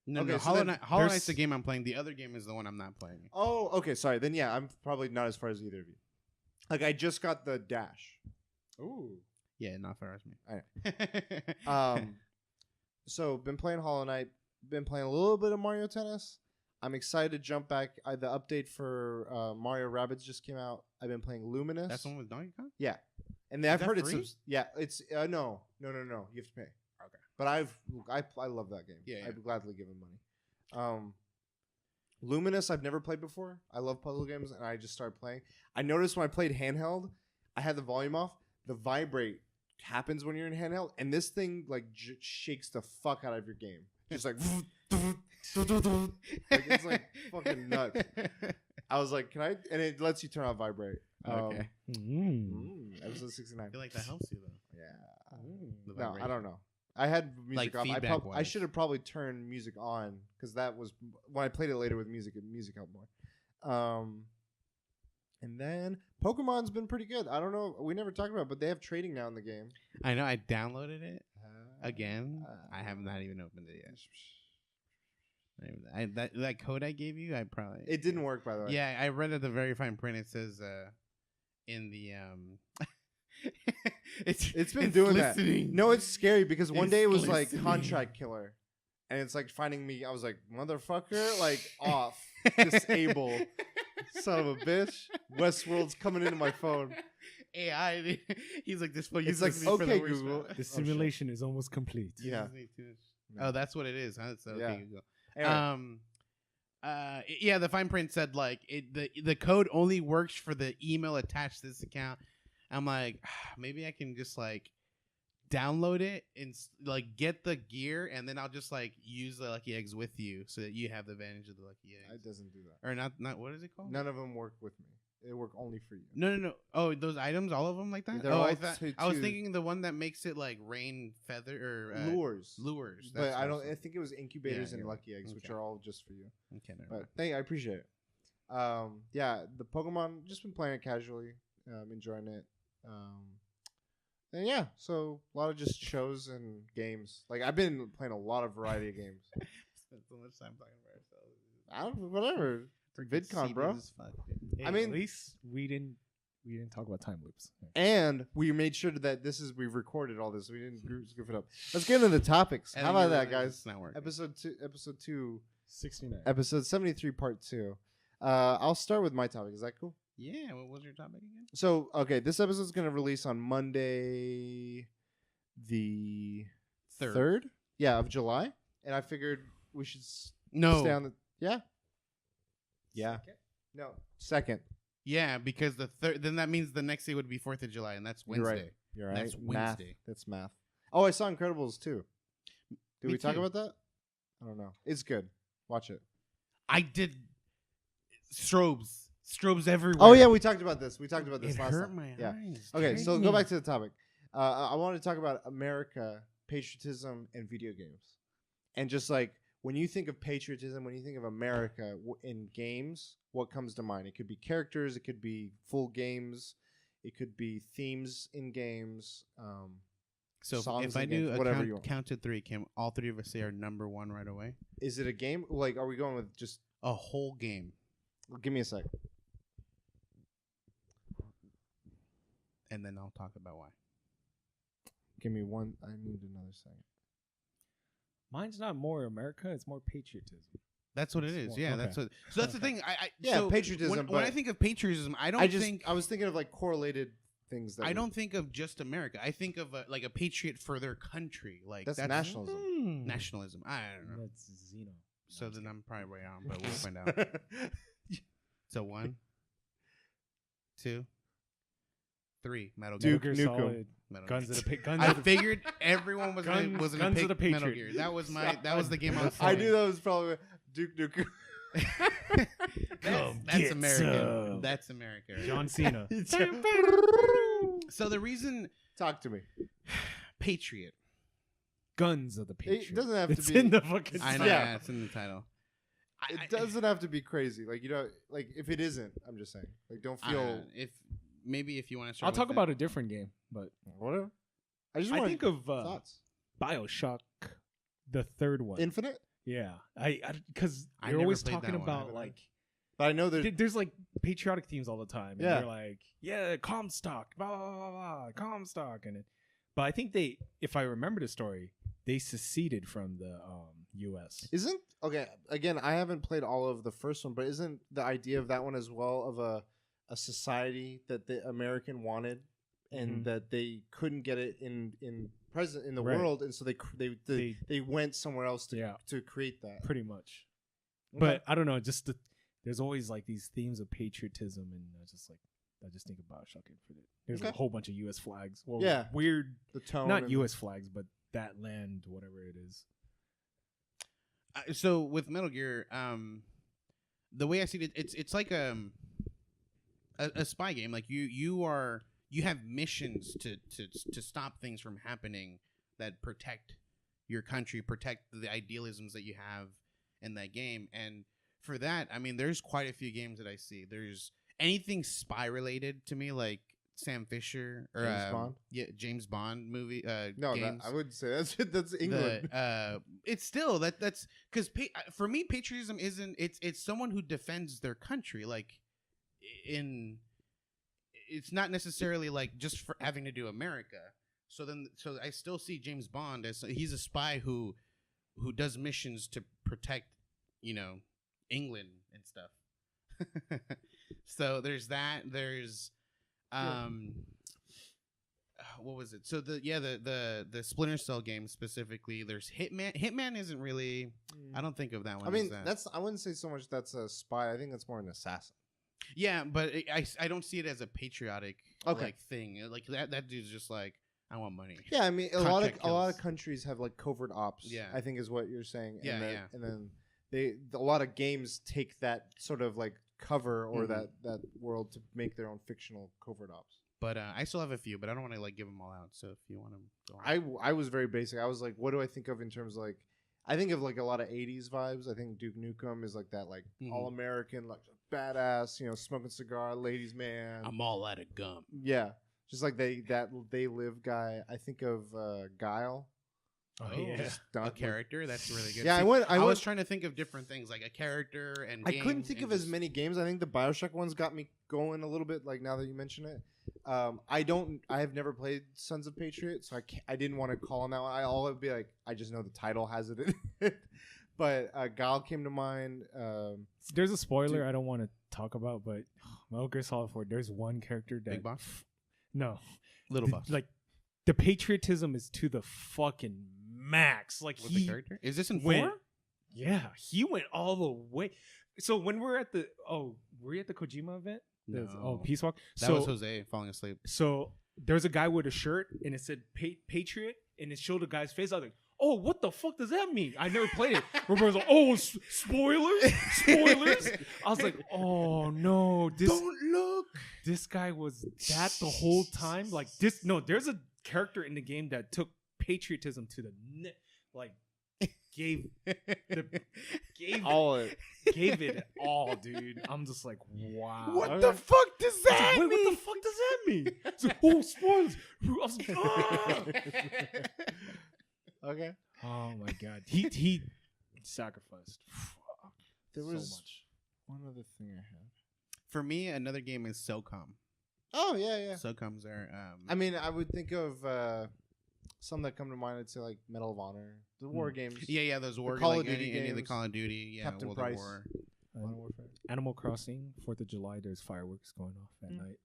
No, Okay, no. so Hollow then Knight, Hollow there's- Knight's the game I'm playing. The other game is the one I'm not playing. Oh, okay. Sorry. Then yeah, I'm probably not as far as either of you. Like I just got the dash. Ooh. Yeah, not far as me. So been playing Hollow Knight. Been playing a little bit of Mario Tennis. I'm excited to jump back. The update for Mario Rabbids just came out. I've been playing Luminous. That's the one with Donkey Kong? Yeah, and I've that heard free? it's it's no. You have to pay. Okay. But I love that game. Yeah. I'd gladly give him money. Luminous I've never played before. I love puzzle games, and I just started playing. I noticed when I played handheld, I had the volume off. The vibrate happens when you're in handheld, and this thing like shakes the fuck out of your game. Just like, like it's like fucking nuts. I was like, can I? And it lets you turn off vibrate. Okay. Episode 69. I feel like that helps you, though. Yeah. The No, I vibration. don't know. I had music Like off. I feedback-wise. should have probably turned music on because that was when I played it later with music. Music helped more. And then Pokemon's been pretty good. I don't know. We never talked about it, but they have trading now in the game. I know. I downloaded it again. I have not even opened it yet. That code I gave you, I probably... It didn't work, by the way. Yeah, I read at the very fine print. It says in the... It's been doing listening. that. No, it's scary because one It's day it was like listening. contract killer. And it's like finding me. I was like, motherfucker, like off, disable, son of a bitch. Westworld's coming into my phone. AI. He's like, this phone It's uses like, me for the okay, worst Google. part. The simulation is almost complete. Yeah. Oh, that's what it is, huh? So, Yeah. okay, Google. Anyway, Yeah, the fine print said like the code only works for the email attached to this account. I'm like, maybe I can just like download it and like get the gear, and then I'll just like use the lucky eggs with you so that you have the advantage of the lucky eggs. it doesn't do that. Or not what is it called? None of them work with me. They work only for you. No. Oh, those items, all of them like that? They're Oh, all I was two- thinking the one that makes it like rain feather or Lures. Lures. But That's I what don't. was I think it was incubators and you're lucky eggs, which Okay. are all just for you. thinking. Okay, never But mind. I appreciate it. Yeah, the Pokemon, just been playing it casually, enjoying it. And yeah, so a lot of just shows and games. Like I've been playing a lot of variety of games. Spent so much time talking about ourselves. Whatever. VidCon, bro. Seeded as fuck, dude. Hey, I mean- at least we didn't talk about time loops. And we made sure that we've recorded all this. We didn't goof it up. Let's get into the topics. And How then about you that, realize guys? It's not working. Episode 2, 69. episode 73, part 2. I'll start with my topic. Is that cool? Yeah, what was your topic again? So, okay, this episode is going to release on Monday, the Third. 3rd? Yeah, of July. And I figured we should No. stay on the... Yeah? Yeah. No, 2nd. Yeah, because the third. Then that means the next day would be 4th of July, and that's You're Wednesday. right. You're right. That's Math. Wednesday. That's math. Oh, I saw Incredibles 2. Did Me we talk too. about that? I don't know. It's good. Watch it. I did strobes everywhere. Oh, yeah, we talked about this. We talked about this It last hurt time. my Yeah. eyes. Okay, so Dang. go back to the topic. I want to talk about America, patriotism, and video games. And just like when you think of patriotism, when you think of America in games, what comes to mind? It could be characters, it could be full games, it could be themes in games. So songs if I and do games, a whatever you want. count to 3, can all 3 of us say our number 1 right away? Is it a game? Like, are we going with just? A whole game, Give me a sec. and then I'll talk about why. Give me one. I need another second. Mine's not more America; it's more patriotism. That's what it is. Well, Yeah, okay. that's what. So that's the thing. Yeah, so patriotism, When I but think of patriotism, I was thinking of like correlated things. I don't think of just America. I think of like a patriot for their country. Like That's nationalism. Nationalism. I don't know. That's Xeno. So then I'm probably way on, but we'll find out. So 1, 2, 3. Metal Gear. Duke Metal Nukem. Gear Solid. Metal Guns Gear. of the Guns I of the figured everyone was Guns- gonna Guns of the pick Metal Patriot. Gear. That was the game I was. I thinking. knew that was probably Duke Nukem. That's get American. some. That's America. right? John Cena. So the reason Talk to me. Patriot. Guns of the Patriot. It doesn't have it's to be. in the fucking. I know. Yeah. Yeah, it's in the title. It doesn't have to be crazy. Like like if it isn't, I'm just saying. Like don't I don't feel know. If you want to. I'll talk about a different game, but whatever. I just I want think of thoughts. BioShock, the third one. Infinite. Yeah, I because I you're never always played that talking one. about Haven't I? like But I know there's like patriotic themes all the time. And Yeah. they're like, yeah, Comstock, blah blah blah blah, Comstock, and it. But I think they, if I remember the story, they seceded from the U.S. isn't okay. Again, I haven't played all of the first one, but isn't the idea of that one as well of a society that the American wanted and Mhm. that they couldn't get it in the Right. world, and so they went somewhere else to create that. pretty much. Okay. But I don't know, just there's always like these themes of patriotism, and I just think about Bioshock Infinite. There's a Okay. whole bunch of U.S. flags. Well, Yeah. weird, the tone, not and- U.S. flags, but that land, whatever it is. So with Metal Gear, the way I see it, it's like a spy game. Like you have missions to stop things from happening that protect your country, protect the idealisms that you have in that game. And for that, I mean, there's quite a few games that I see. There's anything spy related to me, like Sam Fisher or James Bond? Yeah, James Bond movie. No, games. I wouldn't say that's England. It's still that's because for me, patriotism isn't. It's someone who defends their country. Like it's not necessarily like just for having to do America. So I still see James Bond as he's a spy who does missions to protect, England and stuff. So there's that. There's what was it? So the Splinter Cell game specifically. There's Hitman. Hitman isn't really. I don't think of that one. I mean, as that. that's I wouldn't say so much that's a spy. I think that's more an assassin. Yeah, but I don't see it as a patriotic Okay. thing. Like that dude's just like, I want money. Yeah, I mean, a Contract lot of kills. countries have like covert ops. Yeah. I think is what you're saying. Yeah, and then, yeah. And then a lot of games take that sort of like cover or Mhm. that world to make their own fictional covert ops. But I still have a few, but I don't want to like give them all out. So if you want to go on. I was very basic. I was like, what do I think of in terms of like, I think of like a lot of 80s vibes. I think Duke Nukem is like that, like Mhm. all American, like badass, smoking cigar, ladies man. I'm all out of gum. Yeah. Just like they live guy. I think of Guile. Oh, yeah. Just A like- character. That's really good. Yeah, See, I was went. trying to think of different things like a character and I game couldn't think and of as just- many games. I think the Bioshock ones got me going a little bit. Like now that you mention it, I have never played Sons of Patriot, so I didn't want to call on that one. All would be like, I just know the title has it in it. But Guile came to mind. There's a spoiler I don't want to talk about, but Metal Gear Solid 4, there's one character that Big Boss, no, Little Boss. like the patriotism is to the fucking max. Like With the character. Is this in went, 4? yeah, he went all the way. So when we're at the were you at the Kojima event? No. Peace Walk. That was Jose falling asleep. So there's a guy with a shirt and it said Patriot and it showed a guy's face. I was like, oh, what the fuck does that mean? I never played it. Roberto's like, oh, spoilers. I was like, oh no, Don't look. this guy was that the whole time. Like this, no, there's a character in the game that took patriotism to the like gave all it. gave it all, dude. I'm just like, wow. What the fuck does I was that like, wait, mean? what the fuck does that mean? It's like, oh, spoilers. I was like, ah! Okay. Oh my god, he sacrificed. There so was much. one other thing I had. For me, another game is SOCOM. Oh yeah. SOCOMs are. I mean, I would think of some that come to mind. I'd say like Medal of Honor, the war games. Yeah, those war Call of like Duty any of the games, Call of Duty, yeah, Captain World Price. of War. Modern Warfare. Animal Crossing, 4th of July. There's fireworks going off at night.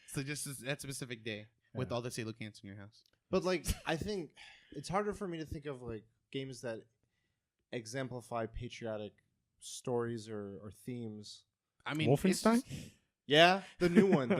So just that specific day with Yeah. all the coelacanths in your house. But like, I think it's harder for me to think of like games that exemplify patriotic stories or themes. I mean, Wolfenstein. Yeah, the new ones,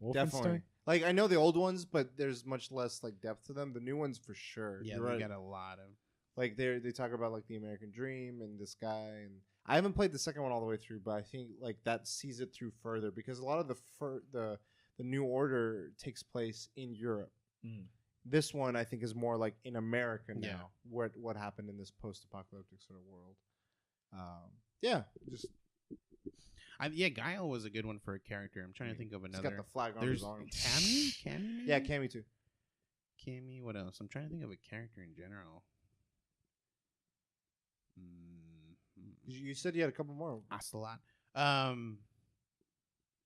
Wolfenstein? definitely. Like I know the old ones, but there's much less like depth to them. The new ones for sure. Yeah, You're we right. got a lot of. Like they talk about like the American dream and this guy, and I haven't played the second one all the way through, but I think like that sees it through further because a lot of the New Order takes place in Europe. Mm. This one I think is more like in America now. Yeah. What happened in this post-apocalyptic sort of world? Yeah, just Yeah, Guile was a good one for a character. I'm trying to think of he's another. got the flag on There's his arm. Cammy. Maybe? Yeah, Cammy too. Cammy. What else? I'm trying to think of a character in general. You said you had a couple more. Asked a lot.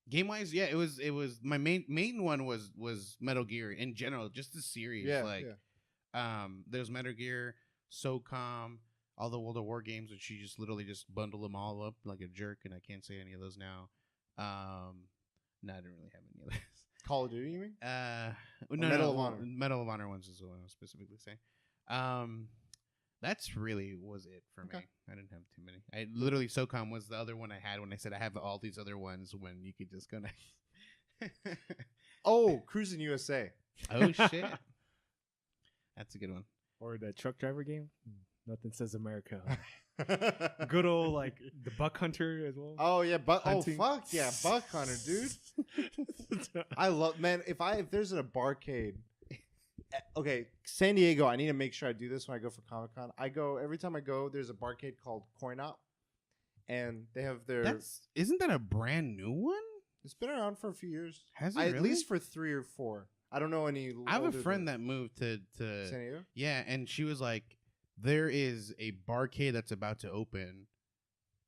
Game wise, yeah, it was my main one was Metal Gear in general, just the series. There's Metal Gear, SOCOM, all the World of War games, which you just literally just bundle them all up like a jerk, and I can't say any of those now. No, I didn't really have any of those. Call of Duty, you mean? Medal of Honor. Medal of Honor ones is what I was specifically saying. That's really was it for me. I didn't have too many. I literally SOCOM was the other one I had when I said I have all these other ones when you could just go nice. Oh, Cruising USA. Oh shit. That's a good one. Or the truck driver game. Nothing says America. Good old like the Buck Hunter as well. Oh yeah, Hunting. fuck yeah, Buck Hunter, dude. I love, man. If there's a barcade. Okay, San Diego. I need to make sure I do this when I go for Comic-Con. Every time I go. There's a barcade called Coin Op, and they have their. Isn't that a brand new one? It's been around for a few years. Has it At really? least for 3 or 4. I don't know any. I have a friend that moved to San Diego. Yeah, and she was like, "There is a barcade that's about to open.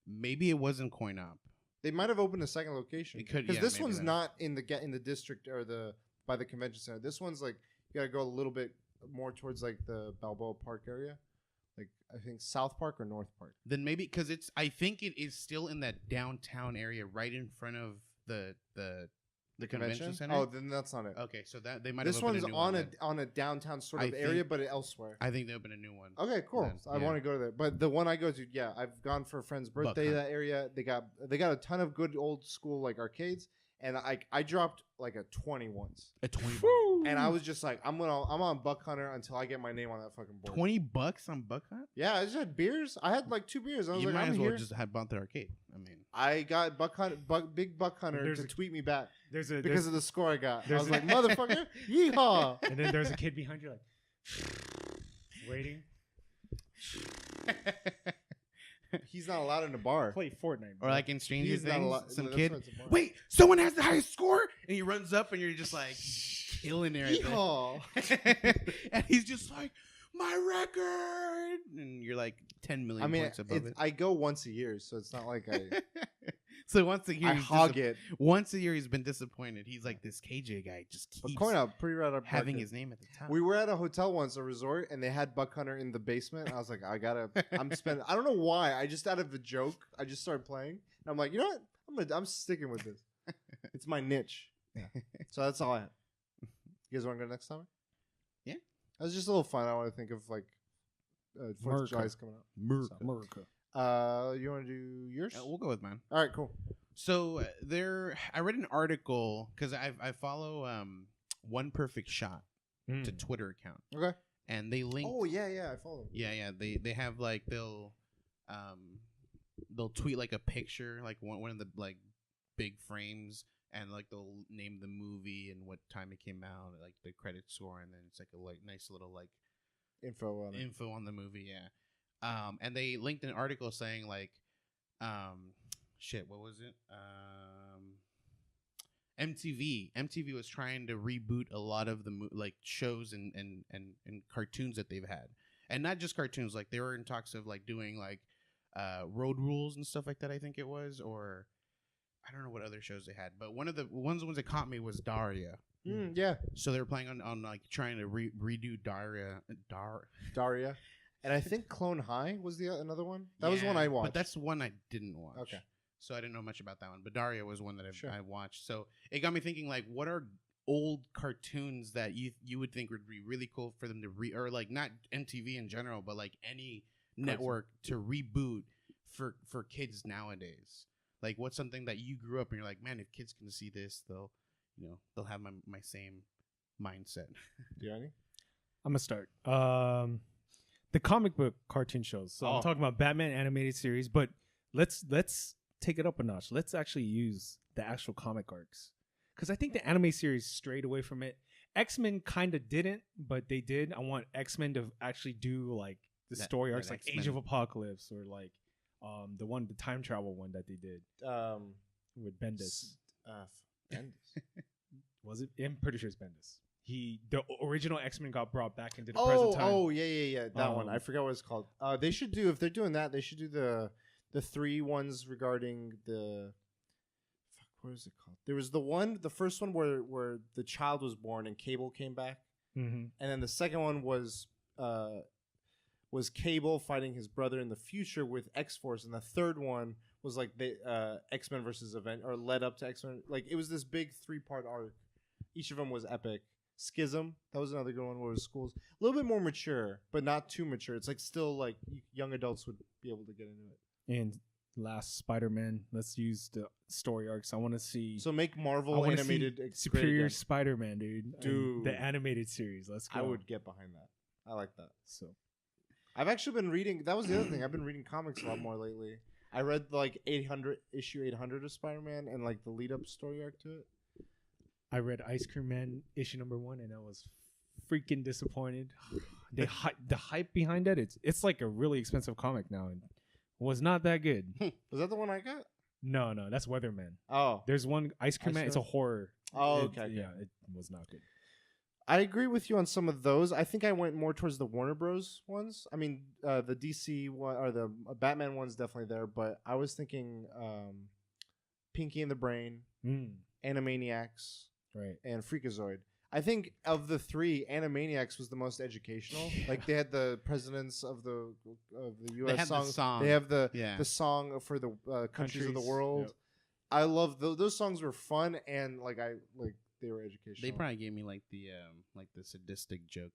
Maybe it wasn't Coin Op. They might have opened a second location. It could, because yeah, this maybe one's then. not in the district or by the convention center. This one's like you gotta go a little bit more towards like the Balboa Park area, like I think South Park or North Park. Then maybe because I think it is still in that downtown area, right in front of the convention center. Oh, then that's not it. Okay, so that they might. This have opened one's a new one on a downtown sort I of area, think- but elsewhere. I think they opened a new one. Okay, cool. Then, So I yeah. want to go to there, but the one I go to, yeah, I've gone for a friend's birthday. Hunt. That area, they got a ton of good old school like arcades, and I dropped like a 20 once, A 20 and I was just like, I'm on Buck Hunter until I get my name on that fucking board. $20 on Buck Hunt. Yeah, I just had beers. I had like 2 beers. I was You like, might I'm as well here. just have bought the arcade. I mean, I got Big Buck Hunter to tweet me back because of the score I got. I was like, motherfucker, yeehaw! And then there's a kid behind you like waiting. He's not allowed in the bar. Play Fortnite. or like in Stranger He's not Things, allowed. some That's kid. why it's a bar. Wait, someone has the highest score, and he runs up, and you're just like killing it right Yeehaw! there. And he's just like, my record, and you're like 10 million I mean, points above it. I go once a year, so it's not like I So once a year, I he's hog it. Once a year, he's been disappointed. He's like, this KJ guy just But keeps Coin Up, pretty right up. having there. his name at the top. We were at a hotel once, a resort, and they had Buck Hunter in the basement. I was like, I'm spending. I don't know why. I just out of a joke, I just started playing. And I'm like, you know what? I'm sticking with this. It's my niche. Yeah. So that's all I had. You guys want to go next time? Yeah. That was just a little fun. I want to think of like 4th of America. July's coming up. America. You want to do yours? We'll go with mine. All right, cool. So I read an article because I follow One Perfect Shot. It's a Twitter account. Okay. And they link. Oh yeah, I follow them. Yeah. They have like they'll tweet like a picture, like one of the like big frames, and like they'll name the movie and what time it came out, like the credit score, and then it's like a nice little like Info on the movie. Yeah. And they linked an article saying like what was it? MTV was trying to reboot a lot of the like shows and cartoons that they've had, and not just cartoons. Like they were in talks of like doing like Road Rules and stuff like that. I think it was, or I don't know what other shows they had, but one of the ones that caught me was Daria. Yeah, So they were planning on like trying to redo Daria. and I think Clone High was another one. That was one I watched. But that's one I didn't watch. Okay. So I didn't know much about that one. But Daria was one that I watched. So it got me thinking, like, what are old cartoons that you would think would be really cool for them to or like not MTV in general, but like any network to reboot for kids nowadays? Like, what's something that you grew up and you're like, man, if kids can see this, they'll have my same mindset. Do you have any? I'm gonna start. The comic book cartoon shows. So I'm talking about Batman animated series, but let's take it up a notch. Let's actually use the actual comic arcs, because I think the anime series strayed away from it. X-Men kind of didn't, but they did. I want X-Men to actually do like the story arcs, like X-Men. Age of Apocalypse, or like the time travel one that they did with Bendis. Bendis. Was it? I'm pretty sure it's Bendis. the original X-Men got brought back into the present time. Oh, yeah. That one. I forgot what it's called. They should do, if they're doing that, they should do the 3 ones regarding the... What is it called? There was the first one where the child was born and Cable came back. Mm-hmm. And then the second one was Cable fighting his brother in the future with X-Force. And the third one was like the X-Men versus Event, or led up to X-Men. Like, it was this big 3-part arc. Each of them was epic. Schism, that was another good one where it was schools. A little bit more mature, but not too mature. It's like still like young adults would be able to get into it. And last Spider-Man, let's use the story arcs. I want to see. So make Marvel animated Superior Spider-Man, dude. Dude. The animated series. Let's go. I would get behind that. I like that. So I've actually been reading. That was the other thing. I've been reading comics a lot more lately. I read like issue 800 of Spider-Man and like the lead up story arc to it. I read Ice Cream Man issue number 1 and I was freaking disappointed. The hype behind it, it's like a really expensive comic now and was not that good. Was that the one I got? No, that's Weatherman. Oh. There's one Ice Cream Man, it's a horror. Oh, okay. Yeah, it was not good. I agree with you on some of those. I think I went more towards the Warner Bros. Ones. I mean, the DC one or the Batman one's definitely there, but I was thinking Pinky and the Brain, Animaniacs, right, and Freakazoid. I think of the 3, Animaniacs was the most educational. Like they had the presidents of the U.S. song. They have the song for the countries of the world. Yep. I love those songs were fun and they were educational. They probably gave me like the sadistic joke.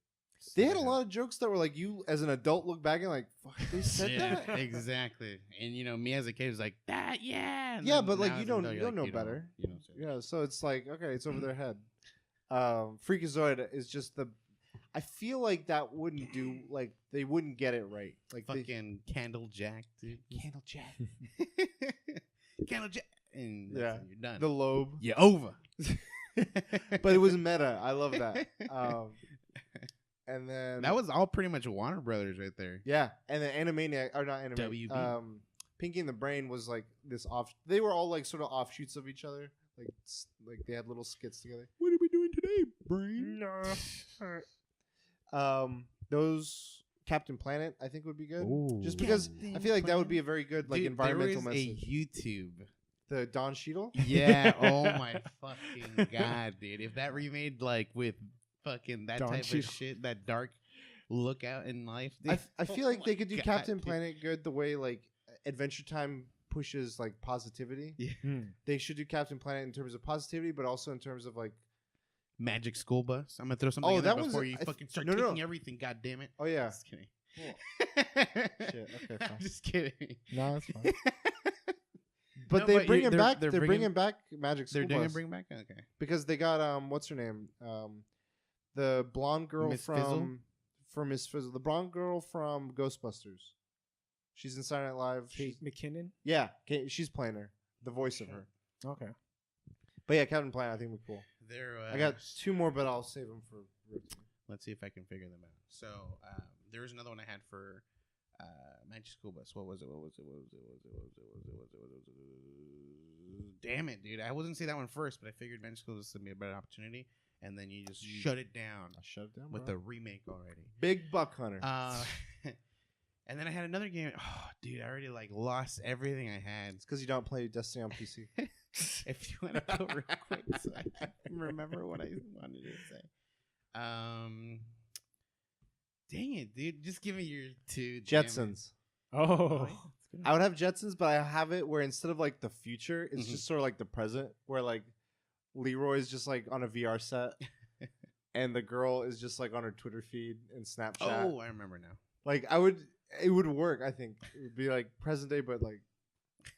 They had a lot of jokes that were like you as an adult look back and like, fuck, they said that. Exactly. And me as a kid was like that, yeah. And but like you don't know better. Yeah, so it's like okay, it's over their head. Freakazoid is just I feel like that wouldn't do like they wouldn't get it right. Like fucking Candle Jack, dude. Candle Jack. Candle Jack. And you're done. The lobe. You're over. But it was meta. I love that. And then that was all pretty much Warner Brothers right there. Yeah, and then Animaniac or not Animaniac. WB. Pinky and the Brain was like this off. They were all like sort of offshoots of each other. Like they had little skits together. What are we doing today, Brain? Those Captain Planet I think would be good. Ooh. Just because I feel like that would be a very good like environmental there message. A YouTube. The Don Cheadle? Yeah. Oh my fucking god, dude! If that remade like with fucking that Don type Cheadle. of shit, that dark look out in life, dude. I feel like they could do God, Captain dude. Planet good the way like Adventure Time pushes like positivity. Yeah. They should do Captain Planet in terms of positivity, but also in terms of like Magic School Bus. I'm gonna throw something in that there was before you fucking start kicking everything. God damn it! Oh yeah. Just kidding. Shit. Okay, fine. I'm just kidding. No, it's fine. But they're bringing back Magic School They're doing Bus. bring back. Okay. Because they got what's her name? The blonde girl Miss Fizzle? from Miss Fizzle. The blonde girl from Ghostbusters. She's in Saturday Night Live. Kate McKinnon. Yeah, she's playing her, the voice of her. Okay. But yeah, Captain Planet I think would be cool. I got 2 more, but I'll save them for Rick. Let's see if I can figure them out. So there was another one I had for Magic School Bus. What was it? Damn it, dude! I wasn't say that one first, but I figured Magic School Bus would be a better opportunity, and then you just shut it down. I shut it down with the remake already. Big Buck Hunter. And then I had another game. Oh, dude, I already like lost everything I had. It's because you don't play Destiny on PC. If you want to go real quick, so I can remember what I wanted to say. Dang it, dude! Just give me your 2. Jetsons. Oh. I would have Jetsons, but I have it where instead of like the future, it's just sort of like the present, where like Leroy is just like on a VR set, and the girl is just like on her Twitter feed and Snapchat. Oh, I remember now. Like it would work. I think it would be like present day, but like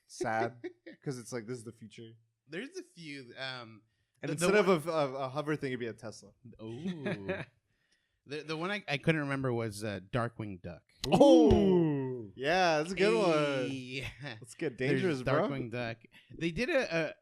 sad because it's like this is the future. There's a few. And instead of a hover thing, it'd be a Tesla. Oh. The one I couldn't remember was Darkwing Duck. Oh, yeah, that's a good one. Yeah, let's get dangerous, bro. Darkwing Duck. They did a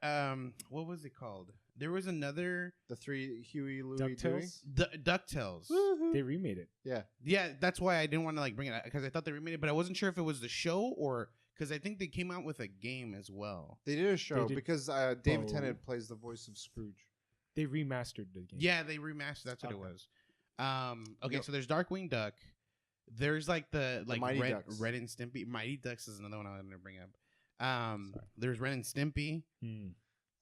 what was it called? There was another the 3 Huey, Louie, DuckTales. DuckTales. They remade it. Yeah. That's why I didn't want to like bring it up because I thought they remade it, but I wasn't sure if it was the show or because I think they came out with a game as well. They did a show because David Tennant plays the voice of Scrooge. They remastered the game. Yeah, they remastered. That's what it Okay. was. Okay, so there's Darkwing Duck. There's like the Mighty Ducks. Ren and Stimpy. Mighty Ducks is another one I was gonna bring up. There's Ren and Stimpy.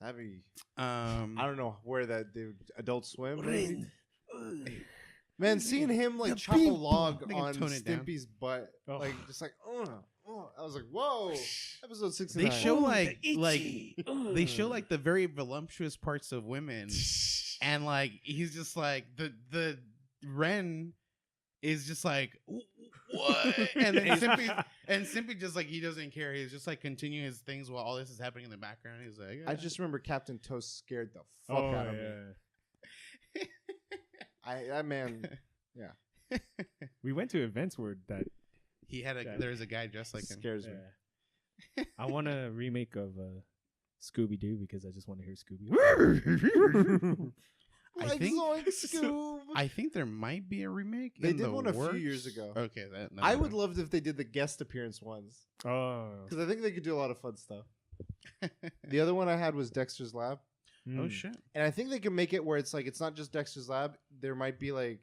That'd be. I I don't know where that dude. Adult Swim. Maybe? Man, seeing him like chop a log on tone it down. Stimpy's butt, Oh. like just like, I was like, whoa. Episode 69. They show the they show like the very voluptuous parts of women, and like he's just like the Ren is just like what, and then Simpy just like he doesn't care. He's just like continuing his things while all this is happening in the background. He's like, I just remember Captain Toast scared the fuck out of me. That man. We went to events where that he had Yeah. there's a guy dressed like him. scares me. I want a remake of Scooby Doo because I just want to hear Scooby. I Like think- Zoink Scoob. I think there might be a remake. They in did the one a few works. years ago. Okay, I would love it if they did the guest appearance ones Oh, because I think they could do a lot of fun stuff. The other one I had was Dexter's Lab, Oh shit! and I think they can make it where it's like it's not just Dexter's Lab. There might be like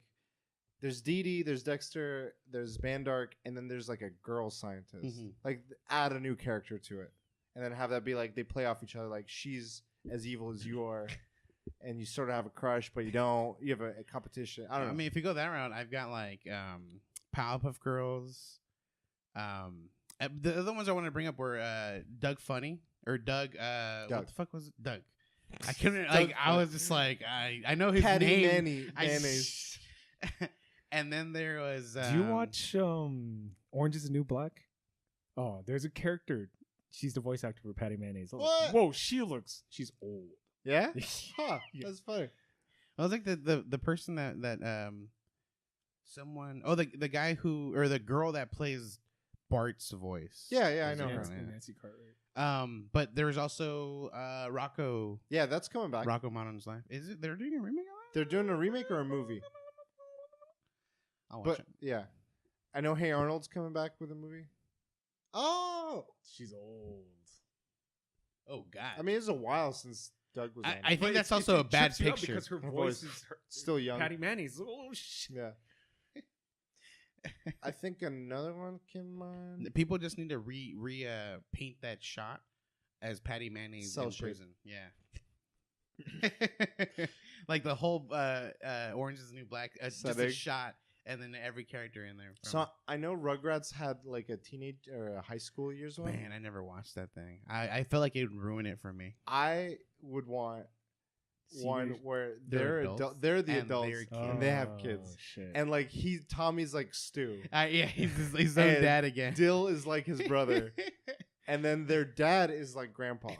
there's Dee Dee, there's Dexter, there's Mandark, and then there's like a girl scientist. Mhm. Like add a new character to it, and then have that be like they play off each other. Like she's as evil as you are, and you sort of have a crush, but you don't. You have a competition. I don't know. I mean, if you go that route, I've got like Powerpuff Girls. The other ones I wanted to bring up were Doug Funny or Doug. Doug. What the fuck was it? Doug? I couldn't. Doug Like I Funny. was just like I know his Patty name. Manny, I mayonnaise. And then there was. do you watch Orange Is the New Black? Oh, there's a character. She's the voice actor for Patty Mayonnaise. I was like, What? whoa, she's old. Yeah? Yeah. Huh, that's funny. I was like the person that someone the guy who or the girl that plays Bart's voice. Yeah, I know Yeah. her. Nancy, Nancy Cartwright. But there's also Rocco Yeah, that's coming back. Malon's Life. Is it? They're doing a remake of They're doing a remake or a movie? that? I'll watch But it. yeah, I know Hey Arnold's coming back with a movie. Oh, She's old. Oh God. I mean, it's a while since Doug was on. I think that's also a bad picture. because her Her voice voice is still young. Patty Mayonnaise. Oh shit. Yeah. I think another one came on. People just need to paint that shot as Patty Mayonnaise Cell in shade. prison. Yeah. Like the whole Orange Is the New Black, just a Setting. shot, and then every character in there. So I know Rugrats had like a teenage or a high school years one. Man, I never watched that thing. I felt like it would ruin it for me. I would want one Seniors- where they're they're the and adults they're and they have Oh, kids. Shit. And like Tommy's like Stu. Yeah, he's his own And dad again. Dill is like his brother. And then their dad is like grandpa.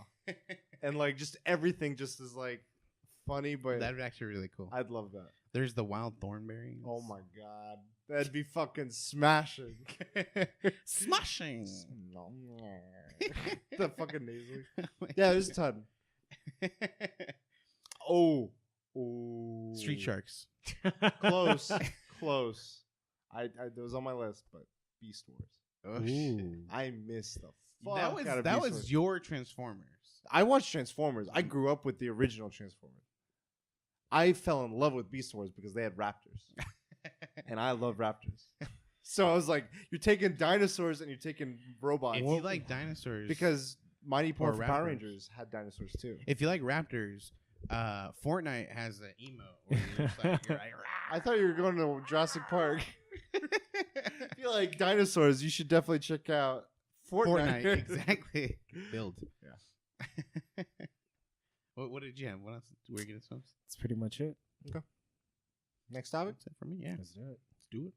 And like just everything just is like funny, but That'd be actually really cool. I'd love that. There's the wild thornberries. Oh my god. That'd be fucking smashing. Smashing. The fucking nasally. Yeah, there's a ton. Oh. Street Sharks. Close. Close. I that was on my list, but Beast Wars. Oh, shit. I miss the fuck That was out of that Beast was Wars. your Transformers. I watched Transformers. I grew up with the original Transformers. I fell in love with Beast Wars because they had raptors. And I love raptors. So I was like, you're taking dinosaurs and you're taking robots. If you like dinosaurs, Because Mighty Or Morphin Power Raptors. Rangers had dinosaurs too. if you like raptors, Fortnite has an emo. Where you're just like, you're like, I thought you were going to Jurassic Park. If you like dinosaurs, you should definitely check out Fortnite. exactly. Build. Yeah. What did you have? What else? Were you getting some? That's pretty much it. Next topic. That's it for me. Yeah. Let's do it. Let's do it.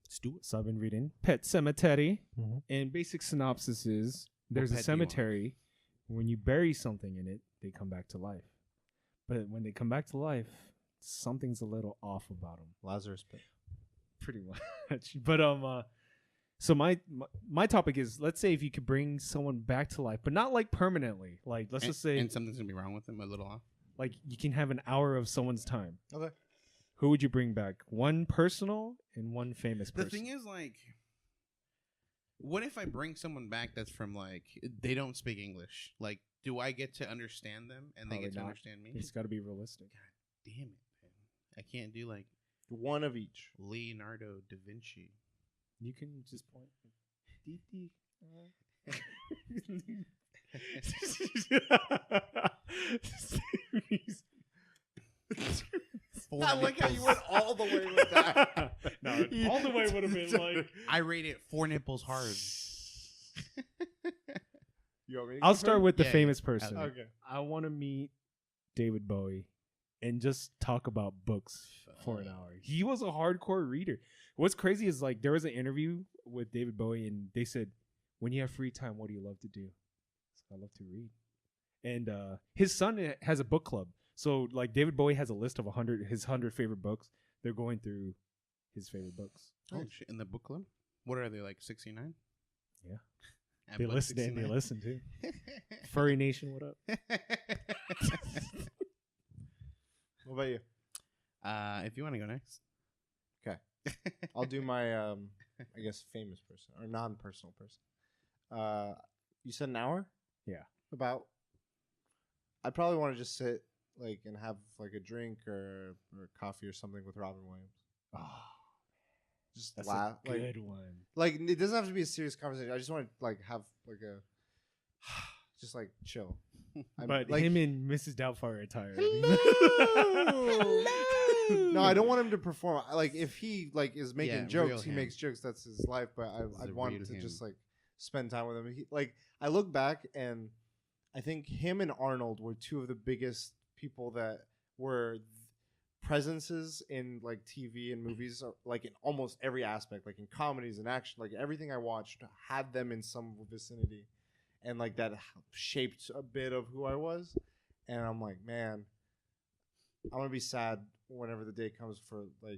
Let's do it. So I've been reading Pet Cemetery, Mhm. and basic synopsis is there's a pet do you want? cemetery. When you bury something in it, they come back to life. But when they come back to life, something's a little off about them. Lazarus Pit. Pretty much. But so my topic is, let's say if you could bring someone back to life, but not like permanently. Like let's just say and something's gonna be wrong with them a little off. like you can have an hour of someone's time. Okay. Who would you bring back? One personal and one famous The person. thing is, like, what if I bring someone back that's from like they don't speak English? Like do I get to understand them and Probably they get to not. understand me? It's got to be realistic. Damn it, man. I can't do like One of each. Leonardo da Vinci. You can just point. I like how you went all the way with that. No, all the way would have been like. I rate it 4 nipples hard. You want me to I'll go start first? with the Yeah, famous yeah. person. Okay. I want to meet David Bowie and just talk about books for an hour. He was a hardcore reader. What's crazy is like there was an interview with David Bowie and they said, when you have free time, what do you love to do? So I love to read. And his son has a book club. So like David Bowie has a list of his 100 favorite books. They're going through his favorite books. Oh shit! In the book club, what are they like? 69? Yeah. At They book listen and they 69? listen too. Furry Nation, what up? What about you? If you want to go next, Okay. I'll do my, I guess, famous person or non-personal person. You said an hour? Yeah. About. I'd probably want to just sit like and have like a drink or coffee or something with Robin Williams. Oh, Just that's laugh. a good one. Like it doesn't have to be a serious conversation. I just want to like have like a, just like chill. But like, him and Mrs. Doubtfire are tired. Hello. No, I don't want him to perform. Like if he like is making Yeah, jokes, real he him. makes jokes. That's his life. But This is I'd a want real to him. just like spend time with him. Like I look back and I think him and Arnold were two of the biggest people that were presences in like TV and movies, like in almost every aspect, like in comedies and action, like everything I watched had them in some vicinity, and like that shaped a bit of who I was. And I'm like, man, I'm gonna be sad whenever the day comes for like,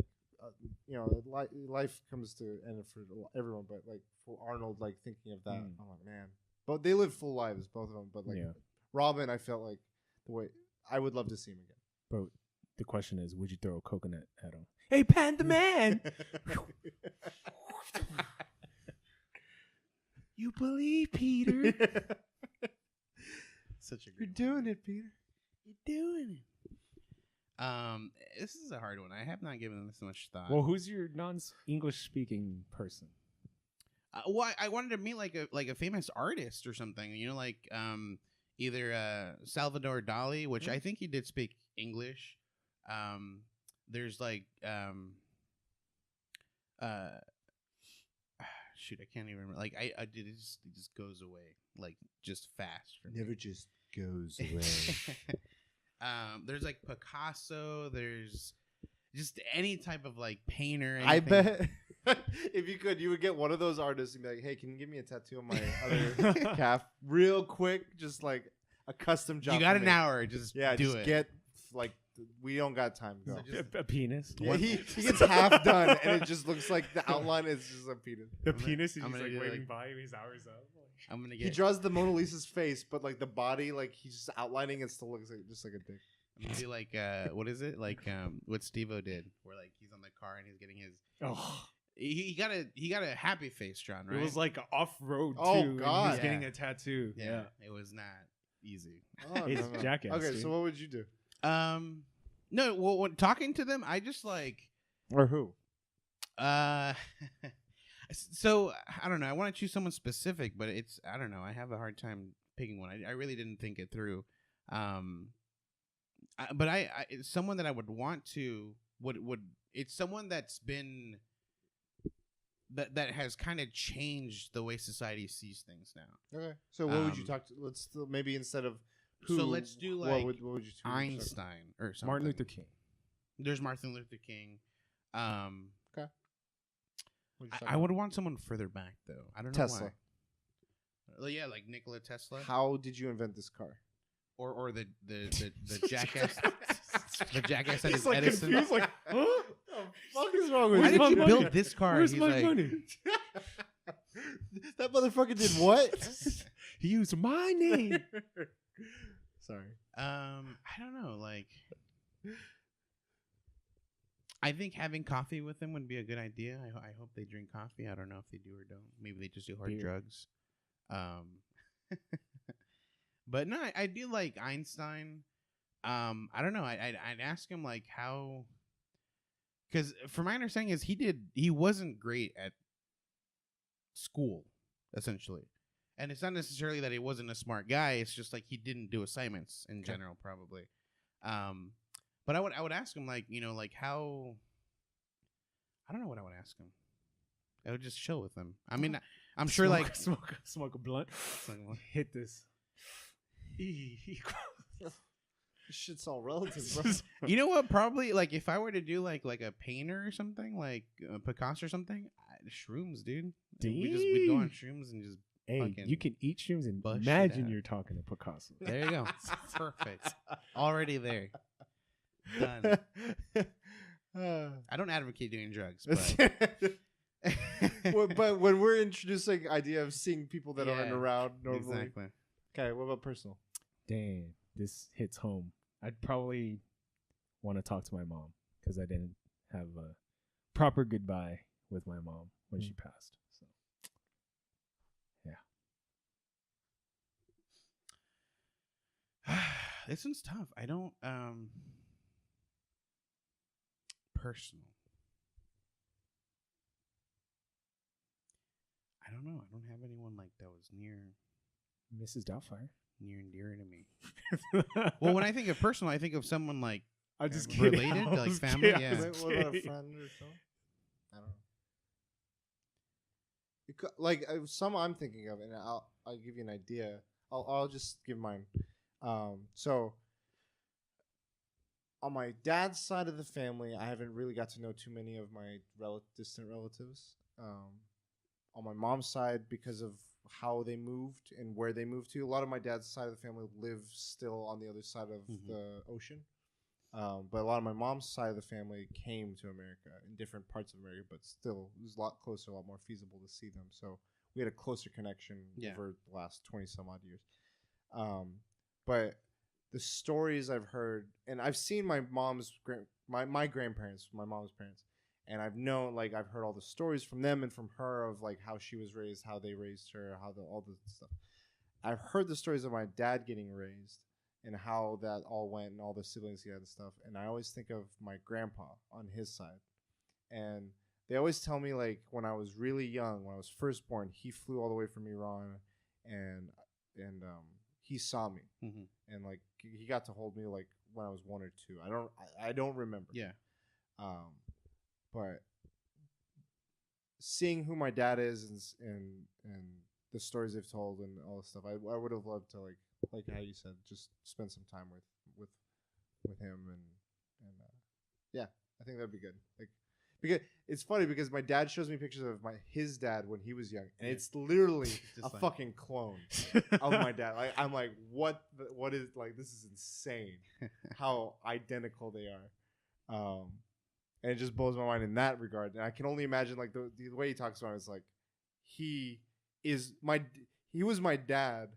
life comes to end for everyone, but like for Arnold, like thinking of that, I'm like, man. But they live full lives, both of them. But like Robin, I felt like the way I would love to see him again. But the question is, would you throw a coconut at him? Hey, Panda Man! You believe, Peter? such a You're great doing it, Peter. You're doing it. This is a hard one. I have not given this much thought. Well, who's your non-English speaking person? Well, I wanted to meet like a famous artist or something. You know, like either Salvador Dali, which I think he did speak English. There's like shoot, I can't even remember. Like it just goes away like just fast for me. Never just goes away. There's like Picasso. There's just any type of like painter. I anything. bet if you could, you would get one of those artists and be like, "Hey, can you give me a tattoo on my other calf, real quick? Just like a custom job." You got for an me." hour. Just Yeah, do just it. get like we don't got time. Go. So just- A penis. Yeah, he gets half done, and it just looks like the outline is just a penis. The I'm gonna- penis is I'm just gonna like do, waving like- by him. His hour's up. I'm gonna He get. draws the Mona Lisa's face, but like the body, like he's just outlining it, still looks like just like a dick. I'm gonna do like what is it like what Steve-O did, where like he's on the car and he's getting his. Oh, He got a happy face drawn, right? it was like off road. Oh, too, and God. he's getting Yeah. a tattoo. yeah, it was not easy. Oh, It's jackass, Okay, dude. so what would you do? No, well, when talking to them, I just like Or who? So I don't know. I want to choose someone specific, but it's I don't know. I have a hard time picking one. I really didn't think it through. But it's someone that I would want to would it's someone that's been that has kind of changed the way society sees things now. Okay, so what would you Um, talk to? Let's maybe instead of who. So let's do what like would you choose? Einstein or something. Martin Luther King. There's Martin Luther King. What'd you talk I would want someone further back though. I don't know Tesla. why. Well, yeah, like Nikola Tesla, How did you invent this car? or the jackass, the jackass that He's is like Edison. confused, like, huh? What the fuck is wrong with Why Where's did my you money? build this car? Where's He's my like, money? That motherfucker did what? He used my name. Sorry. I don't know. Like, I think having coffee with them would be a good idea. I hope they drink coffee. I don't know if they do or don't. Maybe they just do hard Beer. drugs. But no, I do like Einstein. I don't know. I'd ask him like how, because from my understanding is he wasn't great at school essentially, and it's not necessarily that he wasn't a smart guy. It's just like he didn't do assignments in general, probably. But I would ask him like like how. I don't know what I would ask him. I would just chill with him. I mean, I'm sure like smoke a blunt, hit this. Shit's all relative, bro. You know what? Probably like if I were to do like a painter or something, like Picasso or something, shrooms, dude. We'd go on shrooms and just. Hey, you can eat shrooms and bush imagine you're talking to Picasso. There you go. Perfect. Already there. Done. I don't advocate doing drugs, but. But when we're introducing idea of seeing people that aren't around normally. Exactly. Okay, what about personal? Damn, this hits home. I'd probably want to talk to my mom because I didn't have a proper goodbye with my mom when she passed. So, yeah. This one's tough. I don't personal. I don't know. I don't have anyone like that was near Mrs. Doubtfire. Near and dear to me. Well, when I think of personal, I think of someone like I'm just related, like family. Yeah. What about a friend or something? I don't know. Like some I'm thinking of, and I'll give you an idea. I'll just give mine. So on my dad's side of the family, I haven't really got to know too many of my distant relatives. On my mom's side, because of how they moved and where they moved to, a lot of my dad's side of the family live still on the other side of the ocean. But a lot of my mom's side of the family came to America in different parts of America, but still it was a lot closer, a lot more feasible to see them. So we had a closer connection over the last 20 some odd years. But the stories I've heard, and I've seen my mom's my grandparents, my mom's parents, and I've known, like, I've heard all the stories from them and from her of like how she was raised, how they raised her, all the stuff. I've heard the stories of my dad getting raised and how that all went and all the siblings he had and stuff. And I always think of my grandpa on his side. And they always tell me, like, when I was really young, when I was first born, he flew all the way from Iran and he saw me. And like he got to hold me like when I was 1 or 2. I don't remember. Yeah. But seeing who my dad is and the stories they've told and all this stuff, I would have loved to like how you said, just spend some time with him and yeah, I think that'd be good. Like, because it's funny because my dad shows me pictures of his dad when he was young, and it's literally a fucking clone of my dad. Like, I'm like, what is, like, this is insane how identical they are. And it just blows my mind in that regard. And I can only imagine, like, the way he talks about it is like he was my dad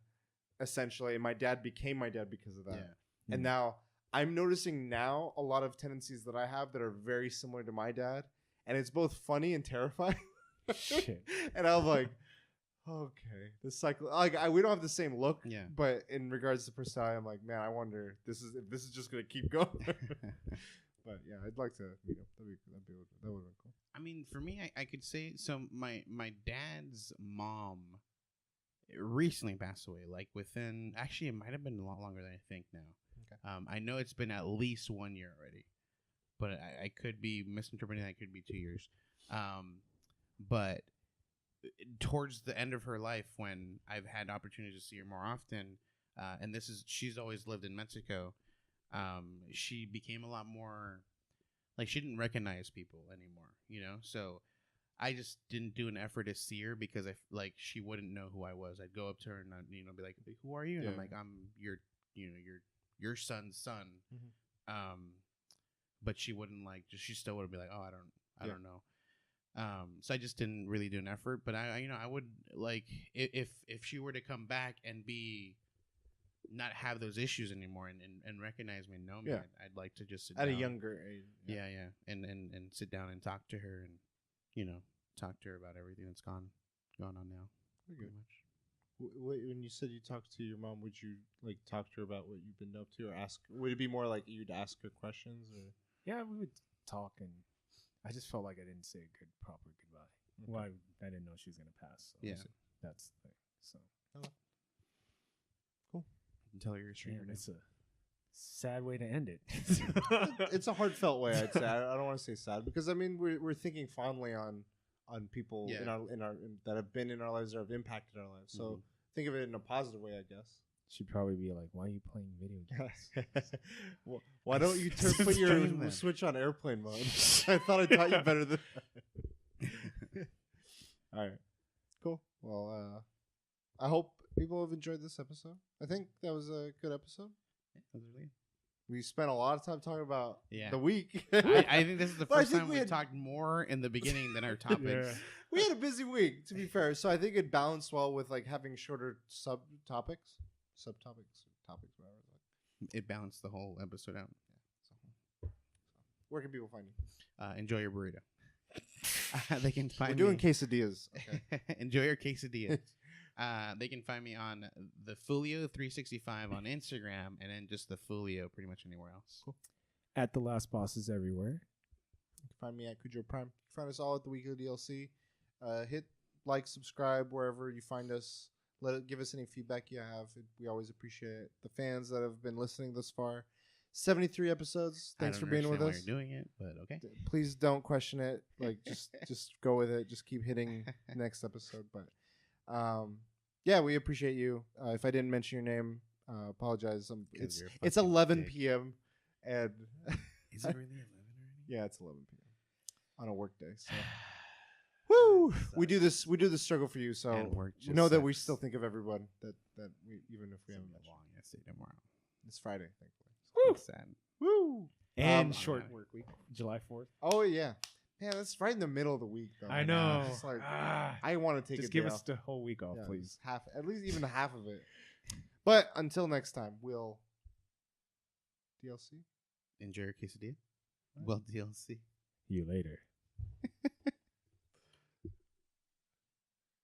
essentially, and my dad became my dad because of that. Yeah. And now I'm noticing a lot of tendencies that I have that are very similar to my dad, and it's both funny and terrifying. Shit. And I'm like, okay, the cycle. Like, we don't have the same look. Yeah. But in regards to personality, I'm like, man, I wonder if this is just gonna keep going. But yeah, I'd like to meet him. That would have been cool. I mean, for me, I could say, so my dad's mom recently passed away. Like within, actually, it might have been a lot longer than I think now. Okay. I know it's been at least 1 year already, but I could be misinterpreting that. It could be 2 years. But towards the end of her life, when I've had opportunities to see her more often, and she's always lived in Mexico. She became a lot more, like, she didn't recognize people anymore, so I just didn't do an effort to see her because she wouldn't know who I was. I'd go up to her and I'd, be like, who are you? And I'm like, I'm your son's son. But she wouldn't she still would be like, oh, I don't know. So I just didn't really do an effort, but I would, like, if she were to come back and not have those issues anymore and recognize me and know me, I'd like to just sit at down. A younger age. Yeah. And sit down and talk to her and, talk to her about everything that's gone on now. Pretty good. Much. When you said you talked to your mom, would you like talk to her about what you've been up to, or ask? Would it be more like you'd ask her questions, or? Yeah, we would talk, and I just felt like I didn't say a good proper goodbye. Okay. Well, I didn't know she was gonna pass. So Yeah. that's the thing. So Cool. Until you're streamer. man, it's a sad way to end it. It's a heartfelt way, I'd say. I don't want to say sad because I mean we're thinking fondly on people Yeah. that have been in our lives or have impacted our lives. So think of it in a positive way, I guess. She'd probably be like, "Why are you playing video games?" Well, why don't you put Stream your them. switch on airplane mode? I thought I taught you better than. All right, cool. Well, I hope people have enjoyed this episode. I think that was a good episode. We spent a lot of time talking about the week. I think this is the But I first think time we we had- talked more in the beginning than our topics. We had a busy week, to be fair. So I think it balanced well with like having shorter topics, whatever. It balanced the whole episode out. Where can people find you? Enjoy your burrito. They can find We're doing me. quesadillas. Okay. Enjoy your quesadillas. They can find me on the Fulio 365 on Instagram, and then just the Fulio pretty much anywhere else. Cool. At the Last Bosses everywhere. You can find me at Cujo Prime. Find us all at the Weekly DLC. Hit like, subscribe wherever you find us. Give us any feedback you have. We always appreciate it. The fans that have been listening thus far. 73 episodes. Thanks I for don't being with understand us. why you're doing it, but okay. Please don't question it. Like just go with it. Just keep hitting next episode. But yeah, we appreciate you. If I didn't mention your name, apologize. It's you're a it's fucking 11 dick. p.m. and Is it really 11 already? yeah, it's 11 p.m. on a work day. So woo, we do this struggle for you. So And work we just know that we sucks. still think of everyone that we even if we haven't mentioned. long essay tomorrow. It's Friday, thankfully. Woo! Sad. Woo! And Um, short work week, July 4th. Oh yeah, man, that's right in the middle of the week though. I know. It's like Ah, I want to take just a give day us off. the whole week off, Yeah, please. half, at least even half of it. But until next time, we'll DLC. Enjoy your quesadilla. Well, DLC. You later.